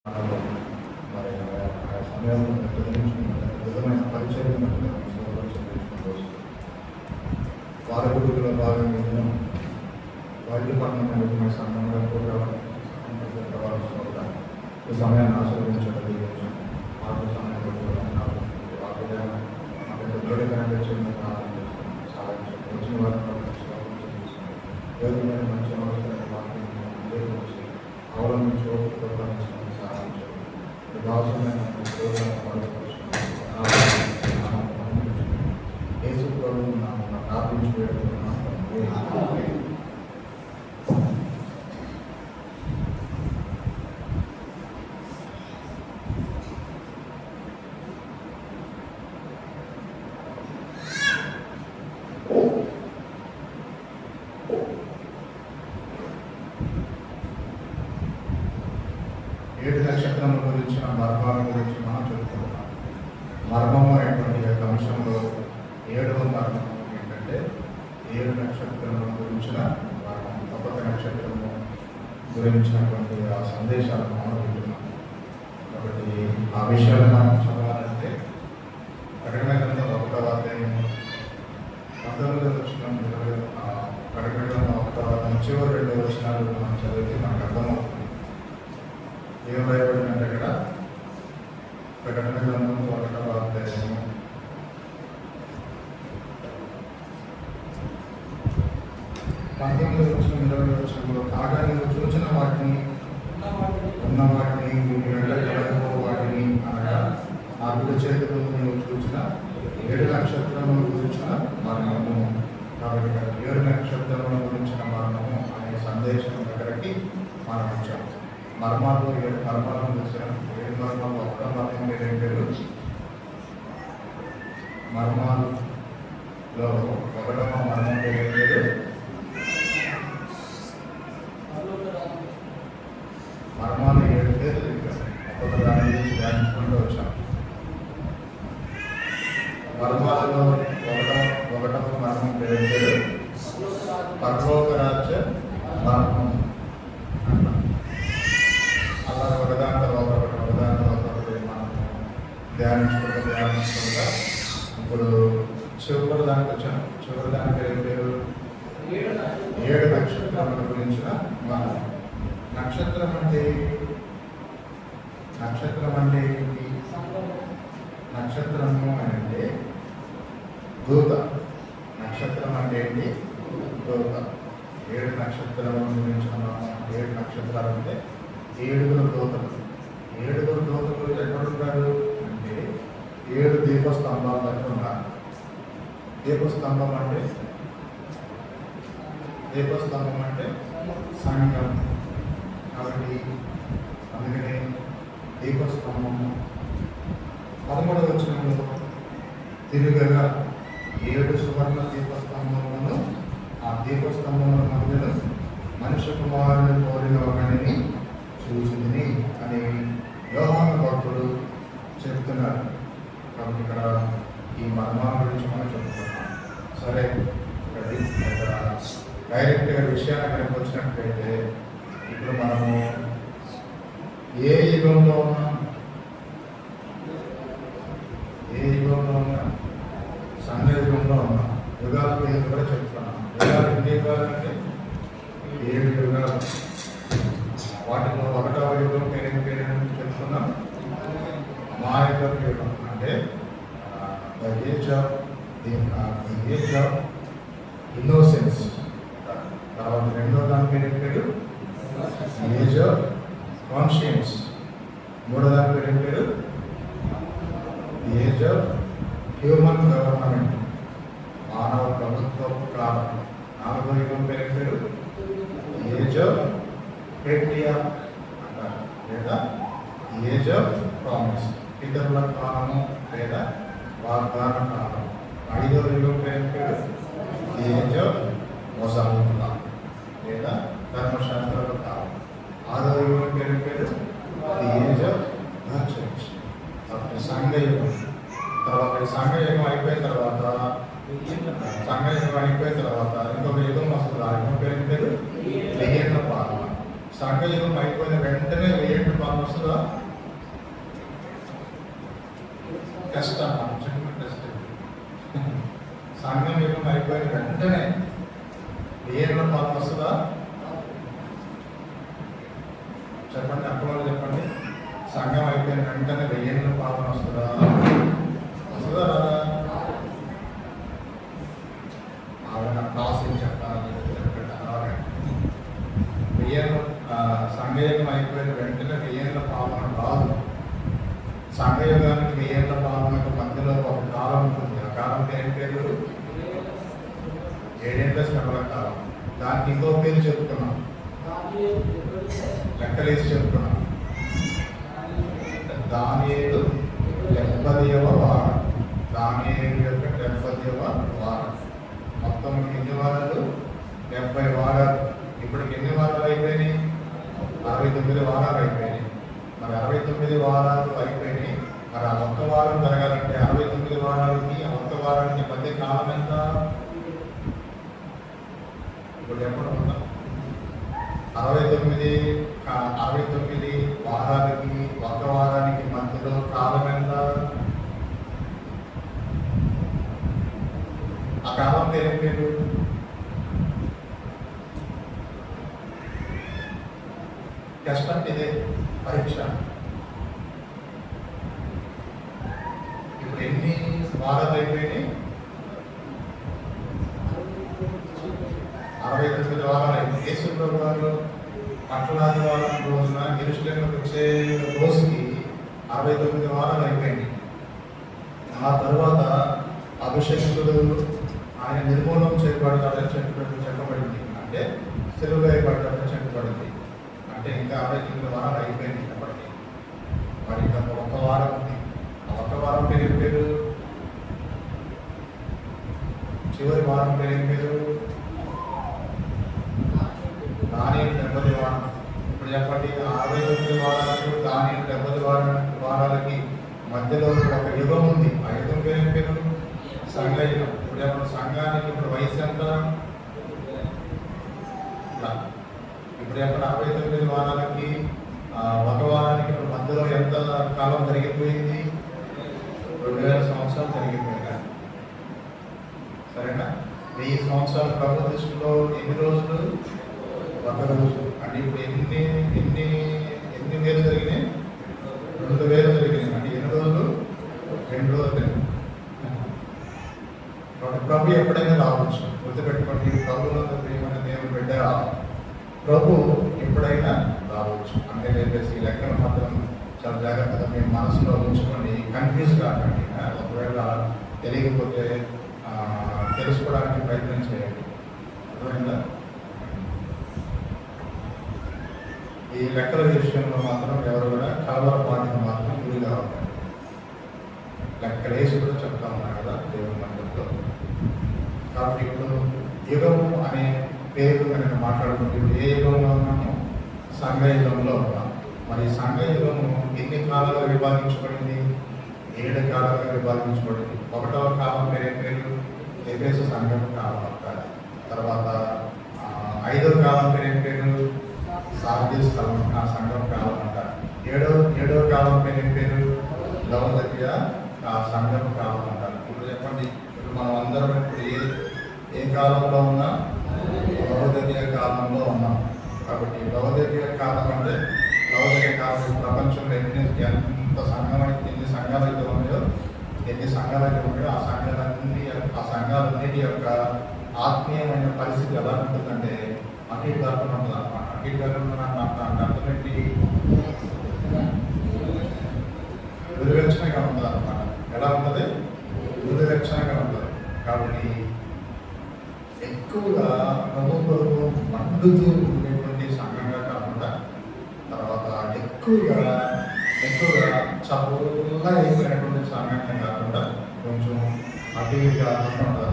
మరి ఆ సమయం విధమైన పరిచయం వారగుడుగుల భాగంగా వైద్యపట్నం సంఘంగా కూడా ఈ సమయాన్ని ఆశీర్వదించడం ఆరు సమయంలో కూడా నాకు వచ్చిన వారిని మంచి అవలంబించి యేసు ప్రభువు నామమున ప్రార్థించి వేడుకుంటున్నాను. ఏడు నక్షత్రముల గురించిన మర్మాల గురించి మనం చెప్పుకుంటున్నాం. మర్మము అనేటువంటి యొక్క అంశంలో 7వ మర్మం ఏంటంటే 7 నక్షత్రముల గురించిన మర్మం, ఒక్కొక్క నక్షత్రము గురించినటువంటి ఆ సందేశాలను మనం వింటున్నాం. కాబట్టి ఆ విషయాలు మనం చదవాలంటే ప్రకటన గ్రంథం 1వ అధ్యాయం 19వ వచనం, ప్రకటన గ్రంథం 1వ అధ్యాయం చివరి 2 వచనాలు మనం చదివితే మనకు అర్థమవుతుంది. ఏం రాయబడిందంటే అక్కడ ప్రకటన గ్రంథం 1వ అధ్యాయము 19వ వచనం 20వ వచనంలో కాగా నీవు చూచిన వాటిని ఉన్న వాటిని వీటి వెంట వాటిని అనగా ఆ కుడి చేతిలో నీవు చూసిన 7 నక్షత్రముల గురించిన మరణము. కాబట్టి 7 నక్షత్రముల గురించిన మరణము అనే సందేశం దగ్గరికి మనం వచ్చాం. మర్మాలు 7 మర్మాలను చూసాం. 7 మర్మాలు ఒక్క మర్మం పేరు మర్మాలలో 1వ మర్మం పేరు మర్మాలు 7 పేర్లు ఒక్కొక్క దాని గురించి ధ్యానించుకుంటూ వచ్చాం. మర్మాలలో 1వ మర్మం పేరు పరలోక రాజ్య మర్మం. అలా ఒకదాని తర్వాత మనం ధ్యానించుకుంటా ఇప్పుడు చివరి దానికి వచ్చాను. చివరి దాని పేరు 7 నక్షత్రముల గురించిన మనం. నక్షత్రం అంటే ఏంటి? నక్షత్రము అంటే దూత. నక్షత్రం అంటే ఏంటి? దూత. 7 నక్షత్రముల గురించిన 7 నక్షత్రాలు అంటే 7 దూతలు. 7 దూతలు ఎక్కడుంటారు అంటే 7 దీపస్తంభాల దగ్గర ఉన్నారు. దీపస్తంభం అంటే సంఘం. కాబట్టి అందుకనే దీపస్తంభము 13వ వచనంలో తిరుగగా 7 సువర్ణ దీపస్తంభములను ఆ దీపస్తంభముల మధ్యలో మనుష్య కుమారుని కోరిన ఒకడిని చూసింది అని యోహాను భక్తుడు చెప్తున్నారు. కాబట్టి ఇక్కడ ఈ మర్మాల గురించి మనం చెప్పుకున్నాం. సరే, ఇక్కడ డైరెక్ట్గా విషయాన్ని కనుక వచ్చినట్లయితే ఇప్పుడు మనము ఏ యుగంలో ఉన్నాం? సంఘ యుగంలో ఉన్నాం. యుగాల పేరు కూడా చెప్తున్నాం. యుగాలు ఎన్ని యుగాలు అంటే 7 యుగాలు. వాటిలో 1వ యుగం పేరు చెప్తున్నాం మాయక యుగం. అంటే ఏజ్ ఆఫ్ ఇన్నోసెన్స్. తర్వాత 2వ దాని పేరు ఏజ్ ఆఫ్ కాన్షియన్స్. 3వ దాని పేరు ఏజ్ ఆఫ్ హ్యూమన్ గవర్నమెంట్, మానవ ప్రభుత్వ కాలం. 4వ యుగం పేరు ఏజ్ ఆఫ్ పేట్రియార్క్ అంటారు, లేదా ఏజ్ ఆఫ్ ప్రామిస్, పితరుల కాలము లేదా వాగ్దాన కాలం. 5వ యుగం పేరు ఏజ్ ఆఫ్ మొజాయిక్ లేదా ధర్మశాస్త్రాల కాలం. 6వ యుగం పేరు ఏజ్ ఆఫ్ ద చర్చ్. అప్పుడు సంఘయుగం. తర్వాత సంఘయుగం అయిపోయిన తర్వాత ఇంకొక యుగం వస్తుంది. ఆ యుగం పేరు 1000 పాలన. సంఘయుగం అయిపోయిన వెంటనే 1000 పాలన పాలన వస్తుందా? టెస్ట్ అన్నమాట, చిన్న టెస్ట్. సంఘం యుగం అయిపోయిన వెంటనే వెయ్యేళ్ళ పాలన వస్తుందా? చెప్పండి, అక్కడ చెప్పండి. సంఘం అయిపోయిన వెంటనే వెయ్యేళ్ళ పాలన వస్తుందా? వస్తుందా రాదా? ఆవిడ ప్రాసెస్ చెప్పాలి చెప్పండి. వెయ్యేళ్ళ సంఘయుగం అయిపోయిన వెంటనే వెయ్యేళ్ళ పాలన రాదు. సంఘయుగానికి వెయ్యేళ్ళ పాలనకు మధ్యలో ఒక కాలం ఉంటుంది. ఆ కాలం పేరు ఏడేళ్ల శ్రమల కాలం. దానికి ఇంకో పేరు చెప్తున్నాం, లెక్కలేసి చెప్తున్నాం. దానియేలు 70వ వారం. దానియేలు యొక్క 70వ వారం. మొత్తం ఎన్ని వారాలు? 70 వారాలు. ఇప్పటికి ఎన్ని వారాలు అయిపోయినాయి? 69 వారాలు అయిపోయినాయి. మరి 69 వారాలు అయిపోయినాయి. మరి ఆ ఒక్క వారం జరగాలంటే 69 వారాలకి ఆ ఒక్క వారానికి మధ్య కాలం ఎంత? ఇప్పుడు ఎప్పుడు ఉందా? 69 వారాలకి ఒక్క వారానికి మధ్యలో కాలం ఎంత? ఆ కాలం పేరు టెస్ట్ అంటే ఇదే, పరీక్ష. ఇప్పుడు ఎన్ని వారాలు అయిపోయినాయి? 69 వారాలు అయిపోయి. యేసుప్రభు వారు పట్టణాది వారం రోజున యెరూషలేముకు వచ్చే రోజుకి 69 వారాలు అయిపోయింది. ఆ తర్వాత అభిషేకుడు ఆయన నిర్మూలన చేయబడతాడని చెప్పబడింది. అంటే సెలవు వేయబడ్డాడని చెప్పబడింది. అంటే ఇంకా 69 వారాలు అయిపోయింది. అప్పటికి మరి ఇంకా ఒక్క వారం ఉంది. ఆ ఒక్క వారం పేరు చివరి వారం పేరు దానియేలు 70 వారం. ఇప్పుడు చెప్పండి, 69 వారాలకు దానియేలు 70 వారాలకి మధ్యలో ఒక యుగం ఉంది. ఆ యుగం పేరు సంఘ యుగం. ఇప్పుడు చెప్పండి, సంఘానికి ఇప్పుడు వయసు ఎంత? ఇప్పుడు చెప్పండి, 69 వారాలకి ఒక వారానికి ఇప్పుడు మధ్యలో ఎంత కాలం జరిగిపోయింది? 2000 సంవత్సరాలు జరిగిపోయింది. సరేనా? 1000 సంవత్సరాలు ప్రభు దృష్టిలో ఎన్ని రోజులు? ఒక రోజు. అంటే ఇప్పుడు ఎన్ని వేలు జరిగినాయి? 2000 జరిగినాయి. అంటే ఎన్ని రోజులు? 2 రోజులు. ప్రభు ఎప్పుడైనా రావచ్చు. గుర్తుపెట్టుకోండి, ప్రభువులో ప్రియమైన దేవుని బిడ్డ, ప్రభు ఎప్పుడైనా రావచ్చు. అంటే చెప్పేసి ఈ లెక్కను మాత్రం చాలా జాగ్రత్తగా మీ మనసులో ఉంచుకొని కన్ఫ్యూజ్ కాకండి. ఒకవేళ తెలియకపోతే తెలుసుకోవడానికి ప్రయత్నం చేయండి. అర్థమైందా? ఈ లెక్కల విషయంలో మాత్రం ఎవరు కూడా కలవరపాటుకు మాత్రం గురిగా ఉంటారు. లెక్కలేసి కూడా చెప్తా ఉన్నాను కదా దేవుని మందిరంలో. కాబట్టి ఇప్పుడు యుగము అనే పేరు కనుక మాట్లాడుకుంటే ఇప్పుడు ఏ యుగంలో ఉన్నాము? సంఘ యుగంలో ఉన్నాం. మరి సంఘ యుగము ఎన్ని కాలాలుగా విభాగించబడింది? 7 కాలాలుగా విభాగించబడింది. 1వ కాలం పేరు ఎఫెసు సంఘం కాలం అంటారు. తర్వాత 5వ కాలం పేరు సార్దీస్ సంఘం కాలం అంటారు. 7వ కాలం పేరు లవోదికయ సంఘం కాలం అంటారు. ఇప్పుడు చెప్పండి, ఇప్పుడు మనం అందరం ఇప్పుడు ఏ కాలంలో ఉన్నా? లవోదికయ కాలంలో ఉన్నాం. కాబట్టి లవోదికయ కాలం అంటే లవోదికయ కాలం ప్రపంచంలో ఎంత సంఘాలు అయితే ఉన్నాయో ఆ సంఘాలన్నిటి యొక్క ఆత్మీయమైన పరిస్థితి ఎలా ఉంటుందంటే అటు ఇటు కాకుండా ఉంటుంది అన్నమాట. అటు ఇటు కాకుండా అర్థం ఏంటి? విలువక్షణగా ఉంటుంది అన్నమాట. ఎలా ఉంటుంది? విలువక్షణగా ఉంటుంది. కాబట్టి ఎక్కువగా ప్రభుత్వం మండుతూ ఉండేటువంటి సంఘంగా కాకుండా, తర్వాత ఎక్కువగా చదువుగా అయిపోయినటువంటి సంఘంగా కాకుండా కొంచెం అటు ఇటు కాకుండా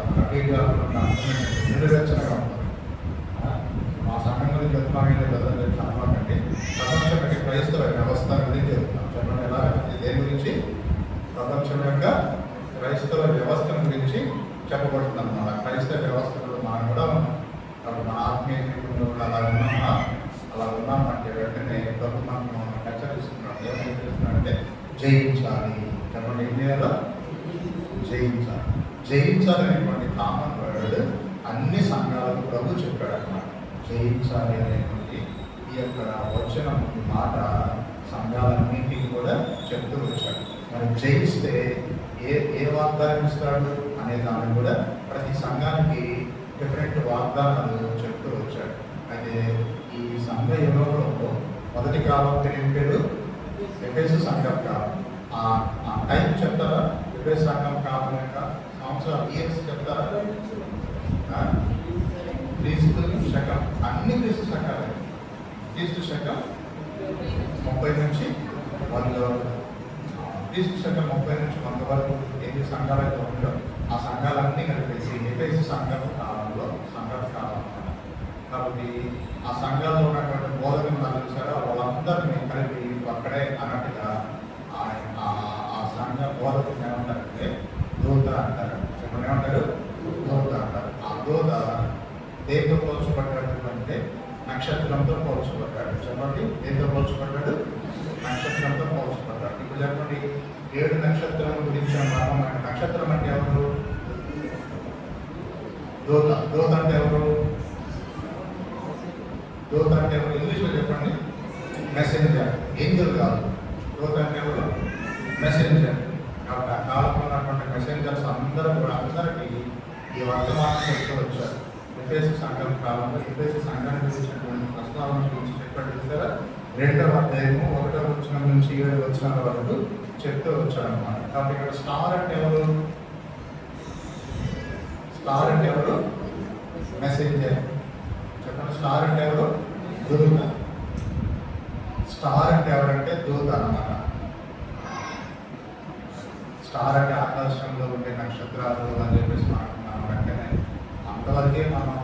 విలువక్షణగా ఉంటుంది. మా సంఘం గురించి చెప్తున్నామంటే చెప్పాలంటే ప్రపంచం యొక్క క్రైస్తవ వ్యవస్థ గురించి చెప్తున్నాం. చెప్పండి, ఎలా? దేని గురించి? ప్రపంచం యొక్క క్రైస్తవ వ్యవస్థ గురించి చెప్పబడుతుంది అన్నమాట. క్రైస్తవ వ్యవస్థలో మనం కూడా ఉన్నాం. కాబట్టి మన ఆత్మీయ జీవితంలో కూడా అలా ఉన్నామంటే వెంటనే ప్రభు మనం హెచ్చరిస్తుంది. ఏం చేస్తున్నాడంటే జయించాలి. చెప్పండి, ఏం చేయాలో జయించాలి. జయించాలి అనేటువంటి కామన్ వర్డ్ అన్ని సంఘాలకు ప్రభు చెప్పాడు అన్నమాట. జయించాలి అనేటువంటి ఈ యొక్క వచనం, ఈ మాట సంఘాలన్నింటికి కూడా చెప్తూ వచ్చాడు. మరి జయిస్తే ఏ వాగ్దానం ఇస్తాడు అనే దాన్ని కూడా ప్రతి సంఘానికి డిఫరెంట్ వాగ్దానాలు చెప్తూ వచ్చాడు. అయితే ఈ సంఘ యుగంలో మొదటి కాలం తెలియదు ఎఫెసు సంఘం కాలం. ఆ టైం చెప్తారా? ఎఫెసు సంఘం కాలం యొక్క సంవత్సరాలు ఇయర్స్ చెప్తారా? క్రీస్తు శకం, అన్ని క్రీస్తు శకాలే. క్రీస్తు శకం 30 నుంచి 100 వరకు, క్రీస్తు శకం 30 నుంచి 100 వరకు ఎన్ని సంఘాలైతే ఉందో ఆ సంఘాలన్నీ కలిపేసి ఎఫెసు సంఘం కాలంలో సంఘం కాలం. కాబట్టి ఆ సంఘాల్లో ఉన్నటువంటి బోధకులు చూసారో వాళ్ళందరినీ కలిపి అక్కడే అన్నట్టుగా ఆ సంఘ బోధకులు ఏమంటారంటే దూత అంటారు. చెప్పండి, ఏమంటారు? దూత అంటారు. ఆ దూత దేంతో పోల్చబడ్డాడు అంటే నక్షత్రంతో పోల్చబడ్డాడు. చెప్పండి, దేంతో పోల్చబడ్డాడు? నక్షత్రంతో పోల్చబడ్డాడు. ఇప్పుడు చెప్పండి, 7 నక్షత్రం గురించి మనం, నక్షత్రం అంటే ఎవరు? దూత. దూత అంటే ఎవరు? దూత అంటే ఎవరు? ఇంగ్లీష్లో చెప్పండి, మెసెంజర్. ఏంజల్ కాదు. దూత అంటే ఎవరు? మెసెంజర్. కాబట్టి ఆ కాలంలో ఉన్నటువంటి మెసెంజర్స్ అందరూ కూడా అందరికీ ఈ వర్తమానం చెప్తూ వచ్చారు. ఎఫెసు సంఘం కాలంలో ఎఫెసు సంఘాన్ని గురించినటువంటి ప్రస్తావన గురించి చెప్పాడు చూసారా? 2వ అధ్యాయము 1వ వచనం నుంచి 7వ వచనాల వరకు చెప్తూ వచ్చాడు అన్నమాట. కాబట్టి ఇక్కడ స్టార్ అంటే ఎవరు? స్టార్ అంటే ఎవరు? మెసెంజర్. చెప్పండి, స్టార్ అంటే ఎవరు? దూత. స్టార్ అంటే ఎవరంటే దూత అన్నమాట. స్టార్ అంటే ఆకాశంలో ఉండే నక్షత్రాలు అని చెప్పేసి మనం వెంటనే అంతవరకే మనం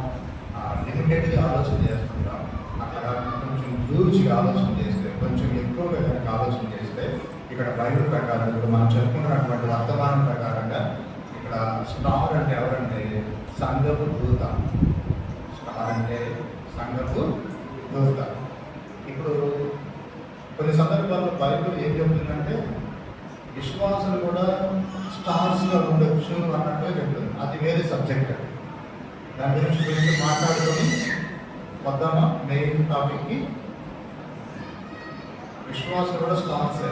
లిమిటెడ్గా ఆలోచన చేస్తుంటాం. అట్లా కొంచెం హ్యూజ్గా ఆలోచన చేస్తే, కొంచెం ఎక్కువగా కనుక ఆలోచన చేస్తే, ఇక్కడ బైబిల్ ప్రకారం ఇప్పుడు మనం చెప్పుకున్నటువంటి వర్తమానం ప్రకారంగా ఇక్కడ స్టార్ అంటే ఎవరంటే సంఘపు దూత. స్టార్ అంటే సంఘపు దూత. ఇప్పుడు కొన్ని సందర్భాల్లో బైబిల్ ఏం చెప్తుందంటే విశ్వాసులు కూడా స్టార్స్గా ఉండొచ్చు అన్నట్టుగా చెప్తుంది. అది వేరే సబ్జెక్ట్. దాని గురించి మాట్లాడుకొని వద్దామా మెయిన్ టాపిక్కి? విశ్వాసులు కూడా స్టార్సే.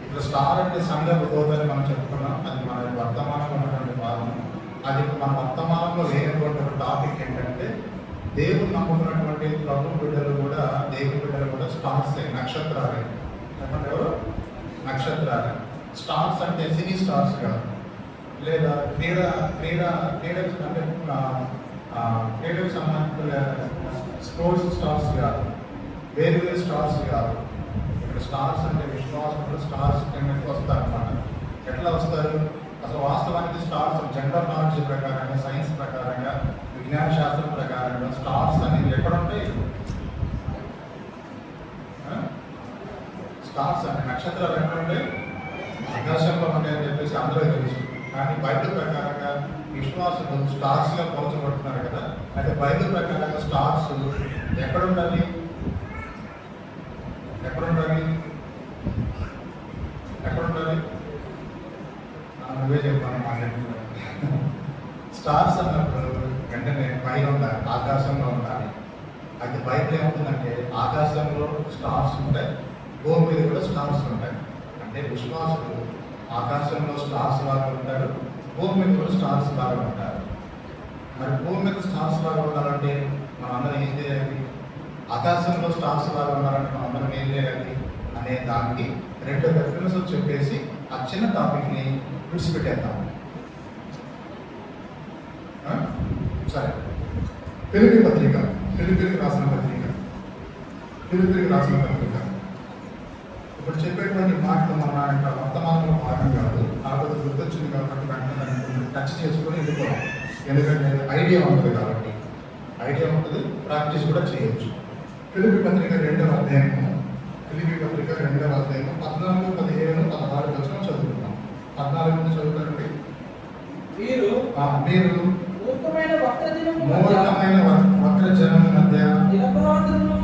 ఇక్కడ స్టార్ అంటే సంఘపు దూతని మనం చెప్పుకున్నాం. అది మన వర్తమానంలో ఉన్నటువంటి భాగం. అది మన వర్తమానంలో లేనటువంటి ఒక టాపిక్ ఏంటంటే దేవుడు నమ్ముకున్నటువంటి ప్రభు బిడ్డలు కూడా, దేవుని బిడ్డలు కూడా స్టార్సే, నక్షత్రాలే. చెప్పండి, ఎవరు? నక్షత్రాలే. స్టార్స్ అంటే సినీ స్టార్స్ కాదు, లేదా క్రీడకు అంటే క్రీడకు సంబంధించిన స్పోర్ట్స్ స్టార్స్ కాదు, వేరు వేరు స్టార్స్ కాదు. ఇక్కడ స్టార్స్ అంటే విశ్వాసంలో స్టార్స్ కిందకి వస్తారు అన్నమాట. ఎట్లా వస్తారు? అసలు వాస్తవానికి స్టార్స్ జనరల్ నాలెడ్జ్ ప్రకారంగా, సైన్స్ ప్రకారంగా, విజ్ఞాన శాస్త్రం ప్రకారంగా స్టార్స్ అనేవి ఎక్కడ ఉంటాయి? స్టార్స్ అంటే నక్షత్రాలు ఎక్కడ ఉంటాయి? ఆకాశంలో ఉంటాయని చెప్పేసి అందరూ తెలుసు. కానీ బైబిల్ ప్రకారంగా విశ్వాసులు స్టార్స్గా పోల్చబడుతున్నారు కదా. అయితే బైబిల్ ప్రకారంగా స్టార్స్ ఎక్కడ ఉండాలి? ఎక్కడ ఉండాలి? ఎక్కడ ఉండాలి? నువ్వే చెప్పాను మాట్లాడుతున్నాను. స్టార్స్ అన్నప్పుడు వెంటనే పైన ఉండాలి, ఆకాశంలో ఉండాలి. అయితే బైబిల్ ఏముంటుందంటే ఆకాశంలో స్టార్స్ ఉంటాయి, భూమి మీద కూడా స్టార్స్ ఉంటాయి. అంటే విశ్వాసులు ఆకాశంలో స్టార్స్ లాగా ఉంటారు, భూమి మీద కూడా స్టార్స్ లాగా ఉంటారు. మరి భూమి మీద స్టార్స్ లాగా ఉండాలంటే మనందరం ఏం చేయాలి? ఆకాశంలో స్టార్స్ లాగా ఉండాలంటే మనందరం ఏం చేయాలి అనే దానికి 2 రెఫరెన్సెస్ చెప్పేసి ఆ చిన్న టాపిక్ని విడిచిపెట్టేద్దాం. సరే, ఫిలిప్పీ పత్రిక, ఫిలిప్పీకి రాసిన పత్రిక, ఫిలిప్పీకి రాసిన పత్రిక. ఇప్పుడు చెప్పేటువంటి మాటలు మన యొక్క వర్తమానంలో భాగం కాదు, కాకపోతే గుర్తొచ్చింది కాబట్టి వెంటనే టచ్ చేసుకొని వెళ్ళిపోవాలి. ఎందుకంటే ఐడియా ఉంటుంది కాబట్టి, ఐడియా ఉంటుంది, ప్రాక్టీస్ కూడా చేయొచ్చు. ఫిలిప్పీ పత్రిక 2వ అధ్యాయము, ఫిలిప్పీ పత్రిక 2వ అధ్యాయము 14, 15, 16 వచనం చదువుకుంటాం. 14 నుంచి చదువుతారండి. మీరు మూర్ఖమైన వక్ర జనం మధ్య నిరపరాధులను,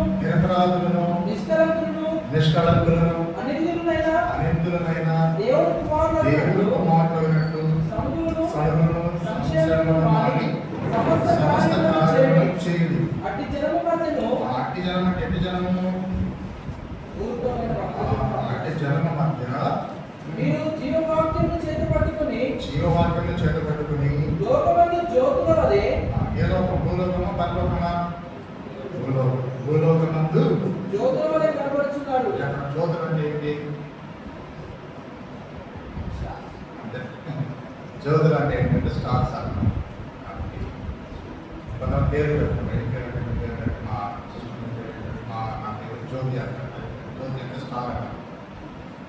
నిష్కళంకులను అనిందులనైనా దేవుడు కుమారులైనట్టు సడులను సంశయములను మాని సమస్త కార్యములను చేయుడి. అట్టి జనము మధ్యను అట్టి జనం అంటే ఎట్టి జనము? అట్టి జనము మధ్య మీరు జీవవాక్యమును చేత పట్టుకొని లోకమందు జ్యోతుల వలె ఏ లోకం? భూలోకమా పరలోకమా? భూలోకమందు జ్యోతుల వలె కనబడుచున్నాడు. అక్కడ జ్యోతులు అంటే ఏంటి? అంటే జ్యోతులు అంటే ఏంటంటే స్టార్స్ అన్నమాట. కొంత పేరు పెట్టుకుంటాం. ఏం పేరు అంటే మా నా పేరు జ్యోతి అంటారు. జ్యోతి అంటే స్టార్ అంటారు.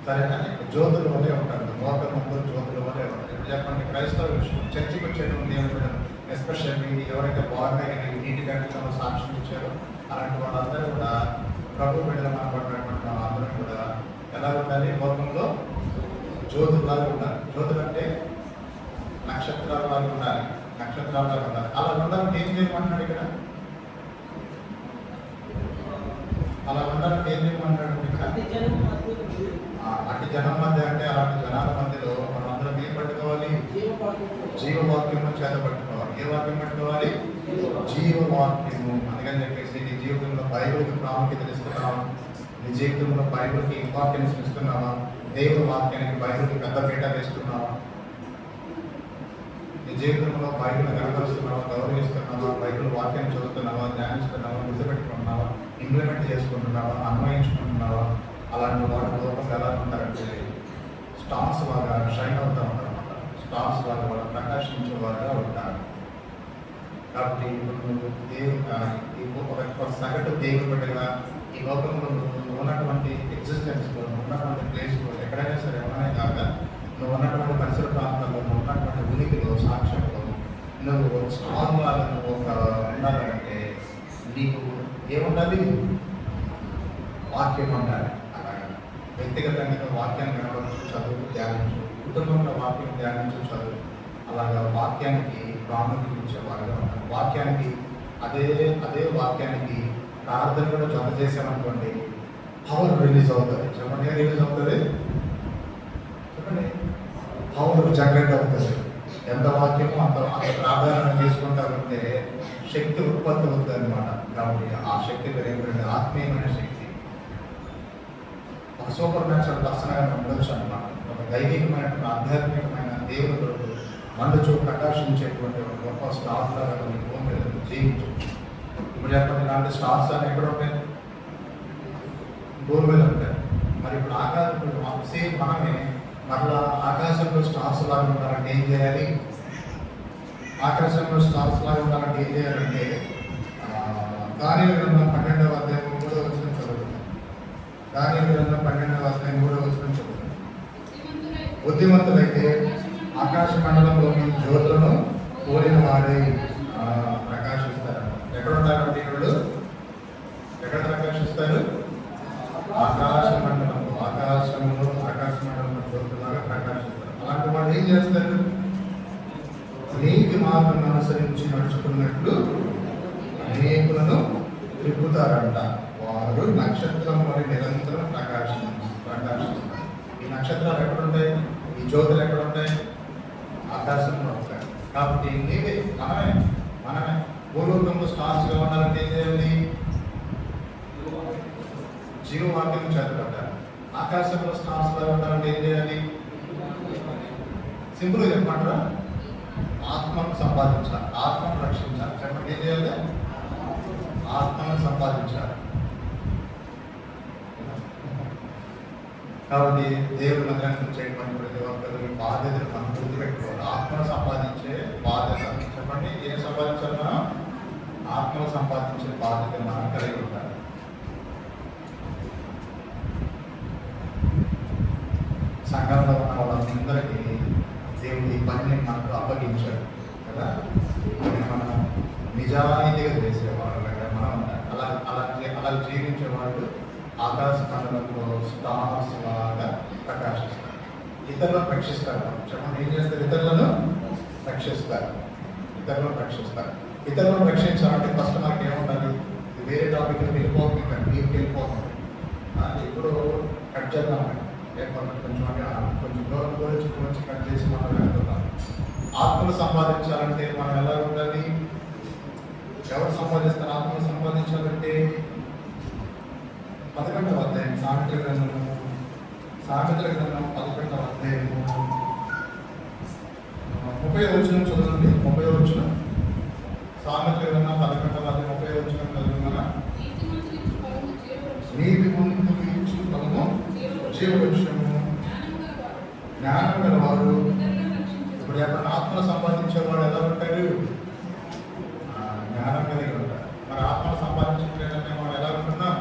సరేనా? జ్యోతుల వల్లే ఉంటారు. లోకమందు జ్యోతుల వల్లే ఉంటారు. ఇప్పుడు చెప్పండి, క్రైస్తవ విషయం చర్చికి వచ్చేటువంటి దేవుడు ఎస్పెషల్లీ ఎవరైతే బాగున్నాయి నీటి గంటలో సాక్ష్యం ఇచ్చారో అలాంటి వాళ్ళందరూ కూడా ప్రభు బిడ్డలు మనపడినటువంటి వాళ్ళందరూ కూడా ఎలా ఉండాలి? లోకంలో జ్యోతులాగా ఉండాలి. జ్యోతులు అంటే నక్షత్రాలు ఉండాలి. నక్షత్రాలు ఉండాలి. అలా ఉండాలంటే ఏం చేయమంటున్నాడు ఇక్కడ? అలా ఉండాలంటే ఏం చేయమంటాడు ఇక్కడ? అటు జనం మధ్య అంటే అలాంటి జనాల మధ్యలో మనందరం ఏం పట్టుకోవాలి? జీవవాక్యము చేత పట్టుకోవాలి. ఏ వాక్యం పట్టుకోవాలి? జీవవాక్యము. అందుకని చెప్పేసి నీ జీవితంలో బైబిల్కి ప్రాముఖ్యత ఇస్తున్నావా? నీ జీవితంలో బైబిల్కి ఇంపార్టెన్స్ ఇస్తున్నావా? దేవుని వాక్యానికి బైబిల్కి పెద్ద పీట వేస్తున్నావా? నీ జీవితంలో బైబిల్ కనపరుస్తున్నావా? గౌరవిస్తున్నావా? బైబిల్ వాక్యాన్ని చదువుతున్నావా? ధ్యానిస్తున్నావా? గుర్తుపెట్టుకుంటున్నావా? ఇంప్లిమెంట్ చేసుకుంటున్నావా? అన్వయించుకుంటున్నావా? అలాంటి వాడు లోపల ఎలా ఉంటారంటే స్టార్స్ లాగా షైన్ అవుతూ ఉంటారు అన్నమాట. స్టార్స్ లాగా వాళ్ళు ప్రకాశించే వారుగా ఉంటారు. కాబట్టి ఒక సగటు దేవుని బిడ్డగా ఈ లోకంలో నువ్వు ఉన్నటువంటి ఎగ్జిస్టెన్స్లో, ఉన్నటువంటి ప్లేస్లో ఎక్కడైనా సరే ఉన్నానే కాక నువ్వు ఉన్నటువంటి పరిసర ప్రాంతాల్లో, నువ్వు ఉన్నటువంటి ఉనికిలో, సాక్ష్యంలో నువ్వు స్ట్రాంగ్ లాగా నువ్వు ఒక ఉండాలంటే నీకు ఏముండాలి? వాక్యం ఉండాలి. వ్యక్తిగతంగా వాక్యాన్ని కనబడుతూ చదువు, ధ్యానించు. కుటుంబంలో వాక్యం ధ్యానించు, చదువు. అలాగా వాక్యానికి ప్రాముఖ్యత ఇచ్చేవారుగా ఉంటారు. వాక్యానికి అదే వాక్యానికి ప్రార్థన కూడా జత చేసామనుకోండి, పవర్ రిలీజ్ అవుతుంది. చెప్పండి, ఏం రిలీజ్ అవుతుంది? చెప్పండి. పవర్ జనరేట్ అవుతుంది. ఎంత వాక్యమో అంత ప్రాధాన్యత తీసుకుంటా ఉంటే శక్తి ఉత్పత్తి అవుతుంది అనమాట. కాబట్టి ఆ శక్తి పెరిగిపోయింది ఆత్మీయమైన శక్తి. ఒక సూపర్ న్యాచురల్ పర్సన్గా ఉండొచ్చు అన్నమాట. ఒక దైవికమైన ఆధ్యాత్మికమైన దేవుడు మండుచూ ప్రకాశించేటువంటి ఒక గొప్ప స్టార్స్ లాగా భూమి మీద జీవించు. ఇప్పుడు చెప్పండి, ఇలాంటి స్టార్స్ అని ఎక్కడ ఉంటాయి? భూమి మీద ఉంటాయి. మరి ఇప్పుడు ఆకాశం సేమ్ మనమే మరలా ఆకాశంలో స్టార్స్ లాగా ఉండాలంటే ఏం చేయాలి? ఆకాశంలో స్టార్స్ లాగా ఉండాలంటే ఏం చేయాలంటే దానియేలు గ్రంథం 12వ అధ్యాయం 3వ వచనం చదువుతున్నాం. దానియేలు గ్రంథం 12వ అధ్యాయం 3వ వచనం చదువుతున్నాం. బుద్ధిమంతులైతే ఆకాశ మండలంలోని జ్యోతులను పోలిన వాడై ప్రకాశిస్తారు. ఎక్కడ ఉంటారంటే వీళ్ళు? ఎక్కడ ప్రకాశిస్తారు? ఆకాశ మండలంలో, ఆకాశ మండలంలో జ్యోతులాగా ప్రకాశిస్తారు. అలాంటి వాళ్ళు ఏం చేస్తారు? నీతి మార్గం అనుసరించి నడుచుకున్నట్లు అనేకులను తిప్పుతారంట. వారు నక్షత్రం వల్ల నిరంతరం ప్రకాశిస్తారు. ఈ నక్షత్రాలు ఎక్కడుంటాయి? ఈ జ్యోతులు ఎక్కడుంటాయి? ఆకాశంలో ఉంటాయి. కాబట్టి నీవే మనమే భూలోకంలో స్టార్స్గా ఉండాలంటే ఏం చేయాలి? జీవవాక్యం చేతపడ్డారు. ఆకాశంలో స్టార్స్గా ఉండాలంటే ఏం చేయాలి? సింపుల్గా చెప్పమంటారా? ఆత్మను సంపాదించాలి, ఆత్మను రక్షించాలి. చెప్పండి, ఏం చేయాలి? ఆత్మను సంపాదించాలి. కాబట్టి దేవుడి మందిరానికి చేయటువంటి ప్రతి ఒక్కరు ఈ బాధ్యతను మనం గుర్తుపెట్టుకోవాలి. ఆత్మను సంపాదించే బాధ్యత. చెప్పండి, ఏం సంపాదించాలి? మనం ఆత్మను సంపాదించే బాధ్యత మనం కలిగి ఉండాలి. సంఘంలో ఉన్న వాళ్ళందరికీ దేవుడి పనిని మనకు అప్పగించాడు కదా. మనం నిజాయితీగా చేసేవాళ్ళగా మనం అలా జీవించేవాళ్ళు ఆకాశ మండలంలో స్టార్స్ లాగా ప్రకాశిస్తారు. ఇతరులను రక్షిస్తారు. చెప్పండి, ఏం చేస్తారు? ఇతరులను రక్షిస్తారు. ఇతరులను రక్షించాలంటే ఫస్ట్ మనకి ఏముండాలి? వేరే టాపిక్ వెళ్ళిపోతుంది, డీప్కి వెళ్ళిపోతుంది. ఇప్పుడు కట్ చేద్దామండి కొంచెం కొంచెం దూరం వచ్చి కట్ చేసి మనం వెళ్తున్నాం. ఆత్మను సంపాదించాలంటే మనం ఎలా ఉండాలి? ఎవరు సంపాదిస్తారు? ఆత్మను సంపాదించాలంటే 11వ అధ్యాయం సామెతల గ్రంథం 11వ అధ్యాయము 30వ వచనం చదవండి. 30వ వచనం సామెతల గ్రంథం 11వ అధ్యాయం 30వ వచనం చదవమన్నా. నీతిమంతులు ఇచ్చు ఫలము జీవవృక్షము, జ్ఞానం గలవారు. ఇప్పుడు ఎక్కడ ఆత్మను సంపాదించేవాడు ఎలా ఉంటాడు? జ్ఞానం కలిగి ఉంటాడు. మరి ఆత్మను సంపాదించలేదంటే మనం ఎలా ఉంటున్నాం?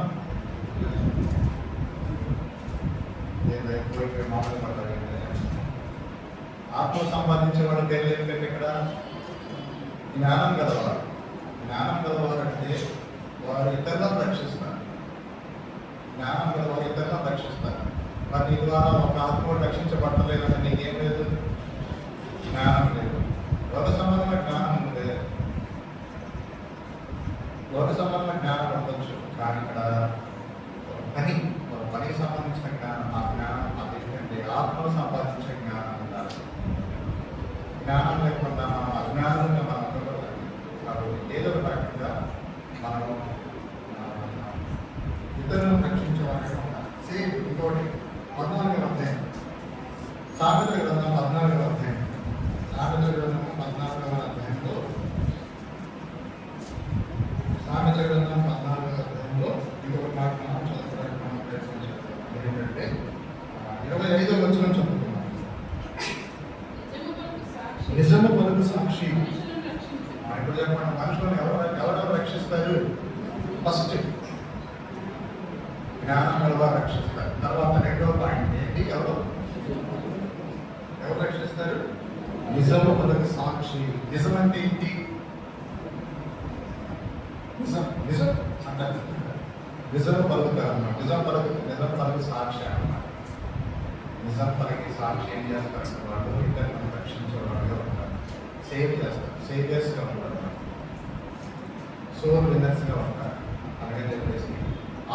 మామూలు పడతాడు. ఆత్మను సంపాదించేవాడు పేరు ఏంటంటే ఇక్కడ జ్ఞానం గలవారు. జ్ఞానం గలవారు అంటే వారు ఇతరులను రక్షిస్తారు. జ్ఞానం గలవారు ఇతరులను రక్షిస్తారు. మరి నీ ద్వారా ఒక ఆత్మ రక్షించబడలేదంటే నీకేం లేదు? జ్ఞానం లేదు. లోక సంబంధమైన జ్ఞానం ఉంది. లోక సంబంధమైన జ్ఞానం ఉండొచ్చు, కానీ ఇక్కడ పనికి సంబంధించిన జ్ఞానం, ఆ జ్ఞానం అదేంటంటే ఆత్మను సంపాదించే జ్ఞానం ఉండాలి. జ్ఞానం లేకుండా మనం అజ్ఞానంగా మనం ఉండకూడదు. కాబట్టి ఏదో ఒక రకంగా మనం ఇతరులను రక్షించే వారిగా ఉండాలి. సేమ్ ఇంకోటి 14వ అధ్యాయం సామెతల గ్రంథం 14వ అధ్యాయం సామెతల గ్రంథం 14వ అధ్యాయంలో ఇంకొక మాట మనం చదువుకోవడానికి మనం ప్రయత్నం చేద్దాం. ఏంటంటే 25వ వచనం చదువుతున్నాం. నిజము పలుకు సాక్షి. ఇప్పుడు చెప్పండి, మనుషులను ఎవరెవరు రక్షిస్తారు? ఫస్ట్ జ్ఞానం గలవారు రక్షిస్తారు. తర్వాత రెండవ పాయింట్ ఏంటి? ఎవరు రక్షిస్తారు? నిజము పలుకు సాక్షి. నిజం అంటే ఏంటి? నిజం అంటారు. నిజం పలుకుతారు అన్నమాట. నిజం పలుకు సాక్షి అన్నమాట. నిజం పలికి సాక్షి ఏం చేస్తారంటే వాళ్ళు ఇతరులను రక్షించేవాడుగా ఉంటారు. సేవ్ చేస్తారు. సేవియర్స్గా ఉంటారు. సోల్ విన్నర్స్గా ఉంటారు. అలాగే చెప్పేసి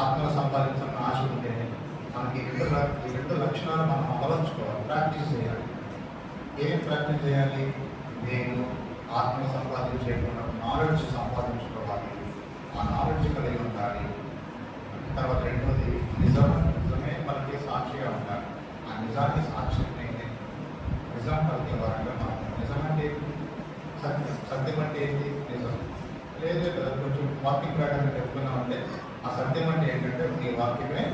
ఆత్మను సంపాదించాలని ఆశ ఉంటే మనకి ఈ రెండు లక్షణాలు మనం అమలుచుకోవాలి, ప్రాక్టీస్ చేయాలి. ఏం ప్రాక్టీస్ చేయాలి? నేను ఆత్మను సంపాదించేటువంటి నాలెడ్జ్ సంపాదించుకోవాలి. ఆ నాలెడ్జ్ కలిగి ఉండాలి. తర్వాత రెండోది నిజమే మనకి సాక్షిగా ఉండాలి. ఆ నిజాన్ని సాక్షి నిజం కలిగే వారంగా మనం. నిజం అంటే సత్యం. సత్యం అంటే ఏంటి? నిజం. లేదు కొంచెం వాక్యం ప్రకారం చెప్పుకున్నామంటే ఆ సత్యం అంటే ఏంటంటే నీ వాక్యమే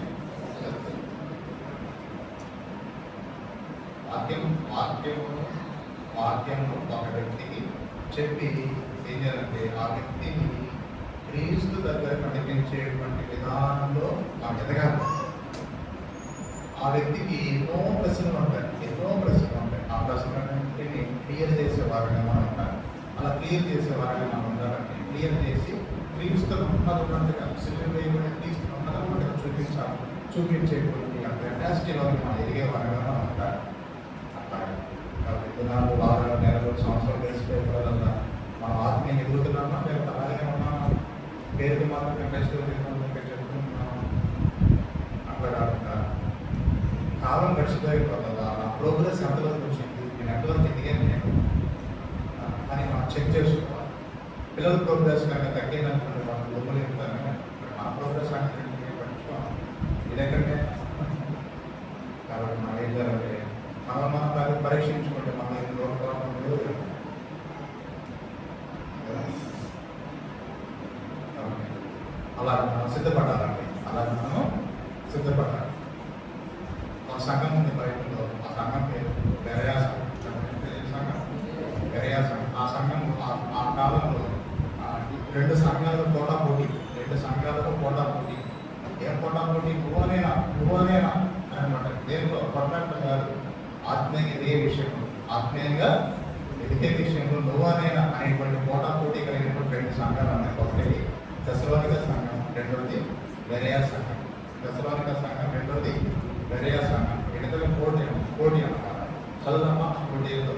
సత్యం. వాక్యము ఒక వ్యక్తికి చెప్పి ఏం చేయాలంటే ఆ వ్యక్తిని క్రీస్తు దగ్గర నడిపించేటువంటి విధానంలో మనం ఎదగాలి. ఆ వ్యక్తికి ఎన్నో ప్రశ్నలు ఉంటాయి. ఆ ప్రశ్నలన్నింటినీ క్లియర్ చేసేవారుగా మనం ఉండాలి. అలా క్లియర్ చేసేవారుగా మనం ఉండాలంటే క్లియర్ చేసి క్రీస్తు ఉన్నట్టుగా సిలిండర్ వేయబడి క్రీస్తు ఉన్నట్టుగా చూపించేటువంటి ఆ కెపాసిటీలో మనం ఎదిగేవారుగా మనం ఉండాలి. దినాలు, వారాలు, నెలలు, సంవత్సరాలు గడిచిపోయేలా మనం ఆత్మీయంగా ఎదుగుతున్నామా లేకపోతే అలాగే ఉన్నామా? పేరుకి మాత్రమే చెప్పుకుంటున్నాము. అట్లా కాకుండా కాలం గడిచిపోయిపోతుందా, నా ప్రోగ్రెస్ ఎంతవరకు వచ్చింది, నేను ఎంతవరకు ఎదిగాను అని మనం చెక్ చేసుకోవాలి. పిల్లల ప్రోగ్రెస్ కనుక తగ్గిందనుకుంటే మనం లోపలి చెప్తాను. మన ప్రోగ్రెస్ అంటే పట్టించుకోవాలి. ఇదేంటంటే కాబట్టి మనం ఏం చేయాలంటే మనం పరీక్షించుకుంటే మనం ఏం లోపల అలా మనం సిద్ధపడాలండి. అలాగే మనం సిద్ధపడాలి. ఒక సంఘం ఉంది బయటలో. ఆ సంఘం పేరు బెరయా సంఘం. ఆ సంఘం ఆ కాలంలో రెండు సంఘాలకు పోటా పోటీ. ఏం పోటా పోటీ? నువ్వనేనా అనమాట. దేంట్లో పర్ఫెక్ట్ కాదు. ఆత్మీయంగా ఎదిగే విషయంలో నువ్వనేనా అనేటువంటి పోటా పోటీ కలిగినటువంటి రెండు సంఘాలు ఉన్నాయి. ఒకటి దశలోనిక సంఘం, రెండోది బెరయా సంఘం. దశలోనిక సంఘం, రెండోది బెరయా సంఘం. ఇద్దరు పోటీ అన్నమాట. చదువుదమ్మా పోటీలో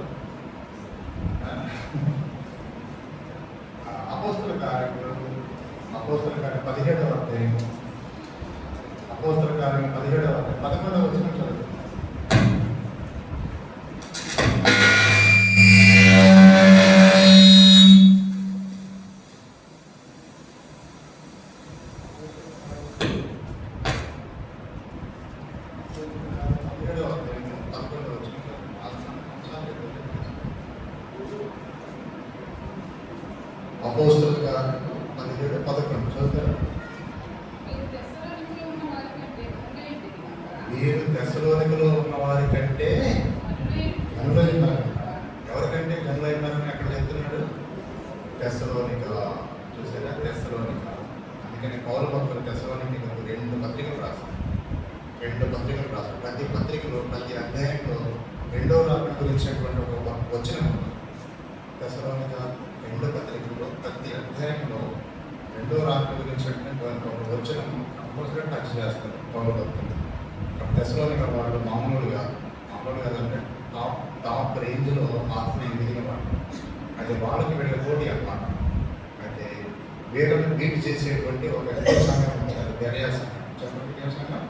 అపోస్తల కార్యం 17వ అధ్యాయం. అపోస్తల 17వ అధ్యాయం 11వ వచనంలో అపోస్తలుల కార్యములు 17:11 చదువుతారా? మీరు తెస్సలోనికలో ఉన్న వారి కంటే గనులైనారు. ఎవరికంటే గనులైనారని అక్కడ చెప్తున్నాడు? తెస్సలోనిక. చూసారా? తెస్సలోనిక. అందుకని పౌలు భక్తులు తెస్సలోనికకు 2 పత్రికలు రాశారు. ప్రతి పత్రికలో ప్రతి అధ్యాయంలో 2వ రాకడ గురించినటువంటి ఒక వచనం ఉంది. తెస్సలోనిక 2 పత్రికల్లో ప్రతి అధ్యాయంలో 2వ రాకడ గురించినటువంటి ఒక వచనం కంపల్సరీగా టచ్ చేస్తారు పౌలు భక్తులు. తెస్సలోనిక వాళ్ళు మామూలుగా అంటే టాప్ రేంజ్లో ఆత్మీయ ఎదిగిన వాళ్ళు. అయితే వాళ్ళకి వెళ్ళే పోటీ అన్నమాట. అయితే వేరొక బీట్ చేసేటువంటి ఒక సంఘం ఉంది, అది బెరయ సంఘం. చెప్పండి, సంఘం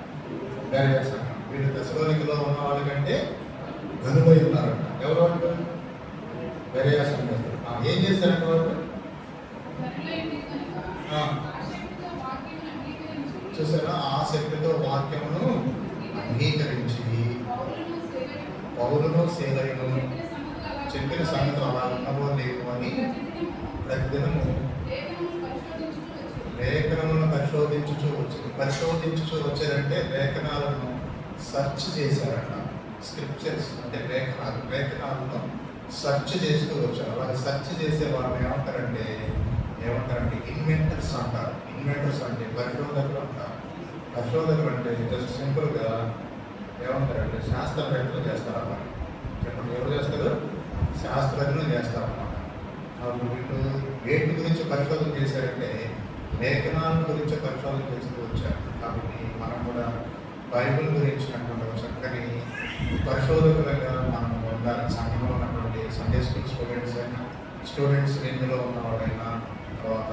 బెరయ సంఘం. వీళ్ళు తెస్సలోనికలో ఉన్న వాళ్ళకంటే గనులై ఉన్నారంట. ఎవరు వాళ్ళు? బెరయ సంఘం. ఏం చేస్తారంటే వాళ్ళు చూసారా? ఆసక్తితో వాక్యమును అంగీకరించి పౌలును సేవలను చెప్పిన సంగతులు అలా ఉన్నవో లేవు అని ప్రతిదినము లేఖనములను పరిశోధించుచూ వచ్చారంటే లేఖనాలను సెర్చ్ చేశారట. స్క్రిప్చర్స్ అంటే లేఖనాలను సెర్చ్ చేస్తూ వచ్చారు. అలాగే సెర్చ్ చేసే వాళ్ళు ఏమంటారంటే ఇన్వెంటర్స్ అంటారు. ఇన్వెంటర్స్ అంటే పరిశోధకులు అంటారు. పరిశోధకులు అంటే జస్ట్ సింపుల్గా ఏమంటారంటే శాస్త్రవేత్తలు చేస్తారన్నమాట. చెప్పండి, ఎవరు చేస్తారు? శాస్త్రజ్ఞులు చేస్తారన్నమాట. వీళ్ళు వేటి గురించి పరిశోధన చేశారంటే లేఖనాల గురించి పరిశోధన చేస్తూ వచ్చారు. కాబట్టి మనం కూడా బైబిల్ గురించినటువంటి ఒక చక్కని పరిశోధకులుగా మనం ఉండాలి. సంఘంలో ఉన్నటువంటి సండే స్కూల్ స్టూడెంట్స్ రేంజ్లో ఉన్నవాళ్ళైనా, తర్వాత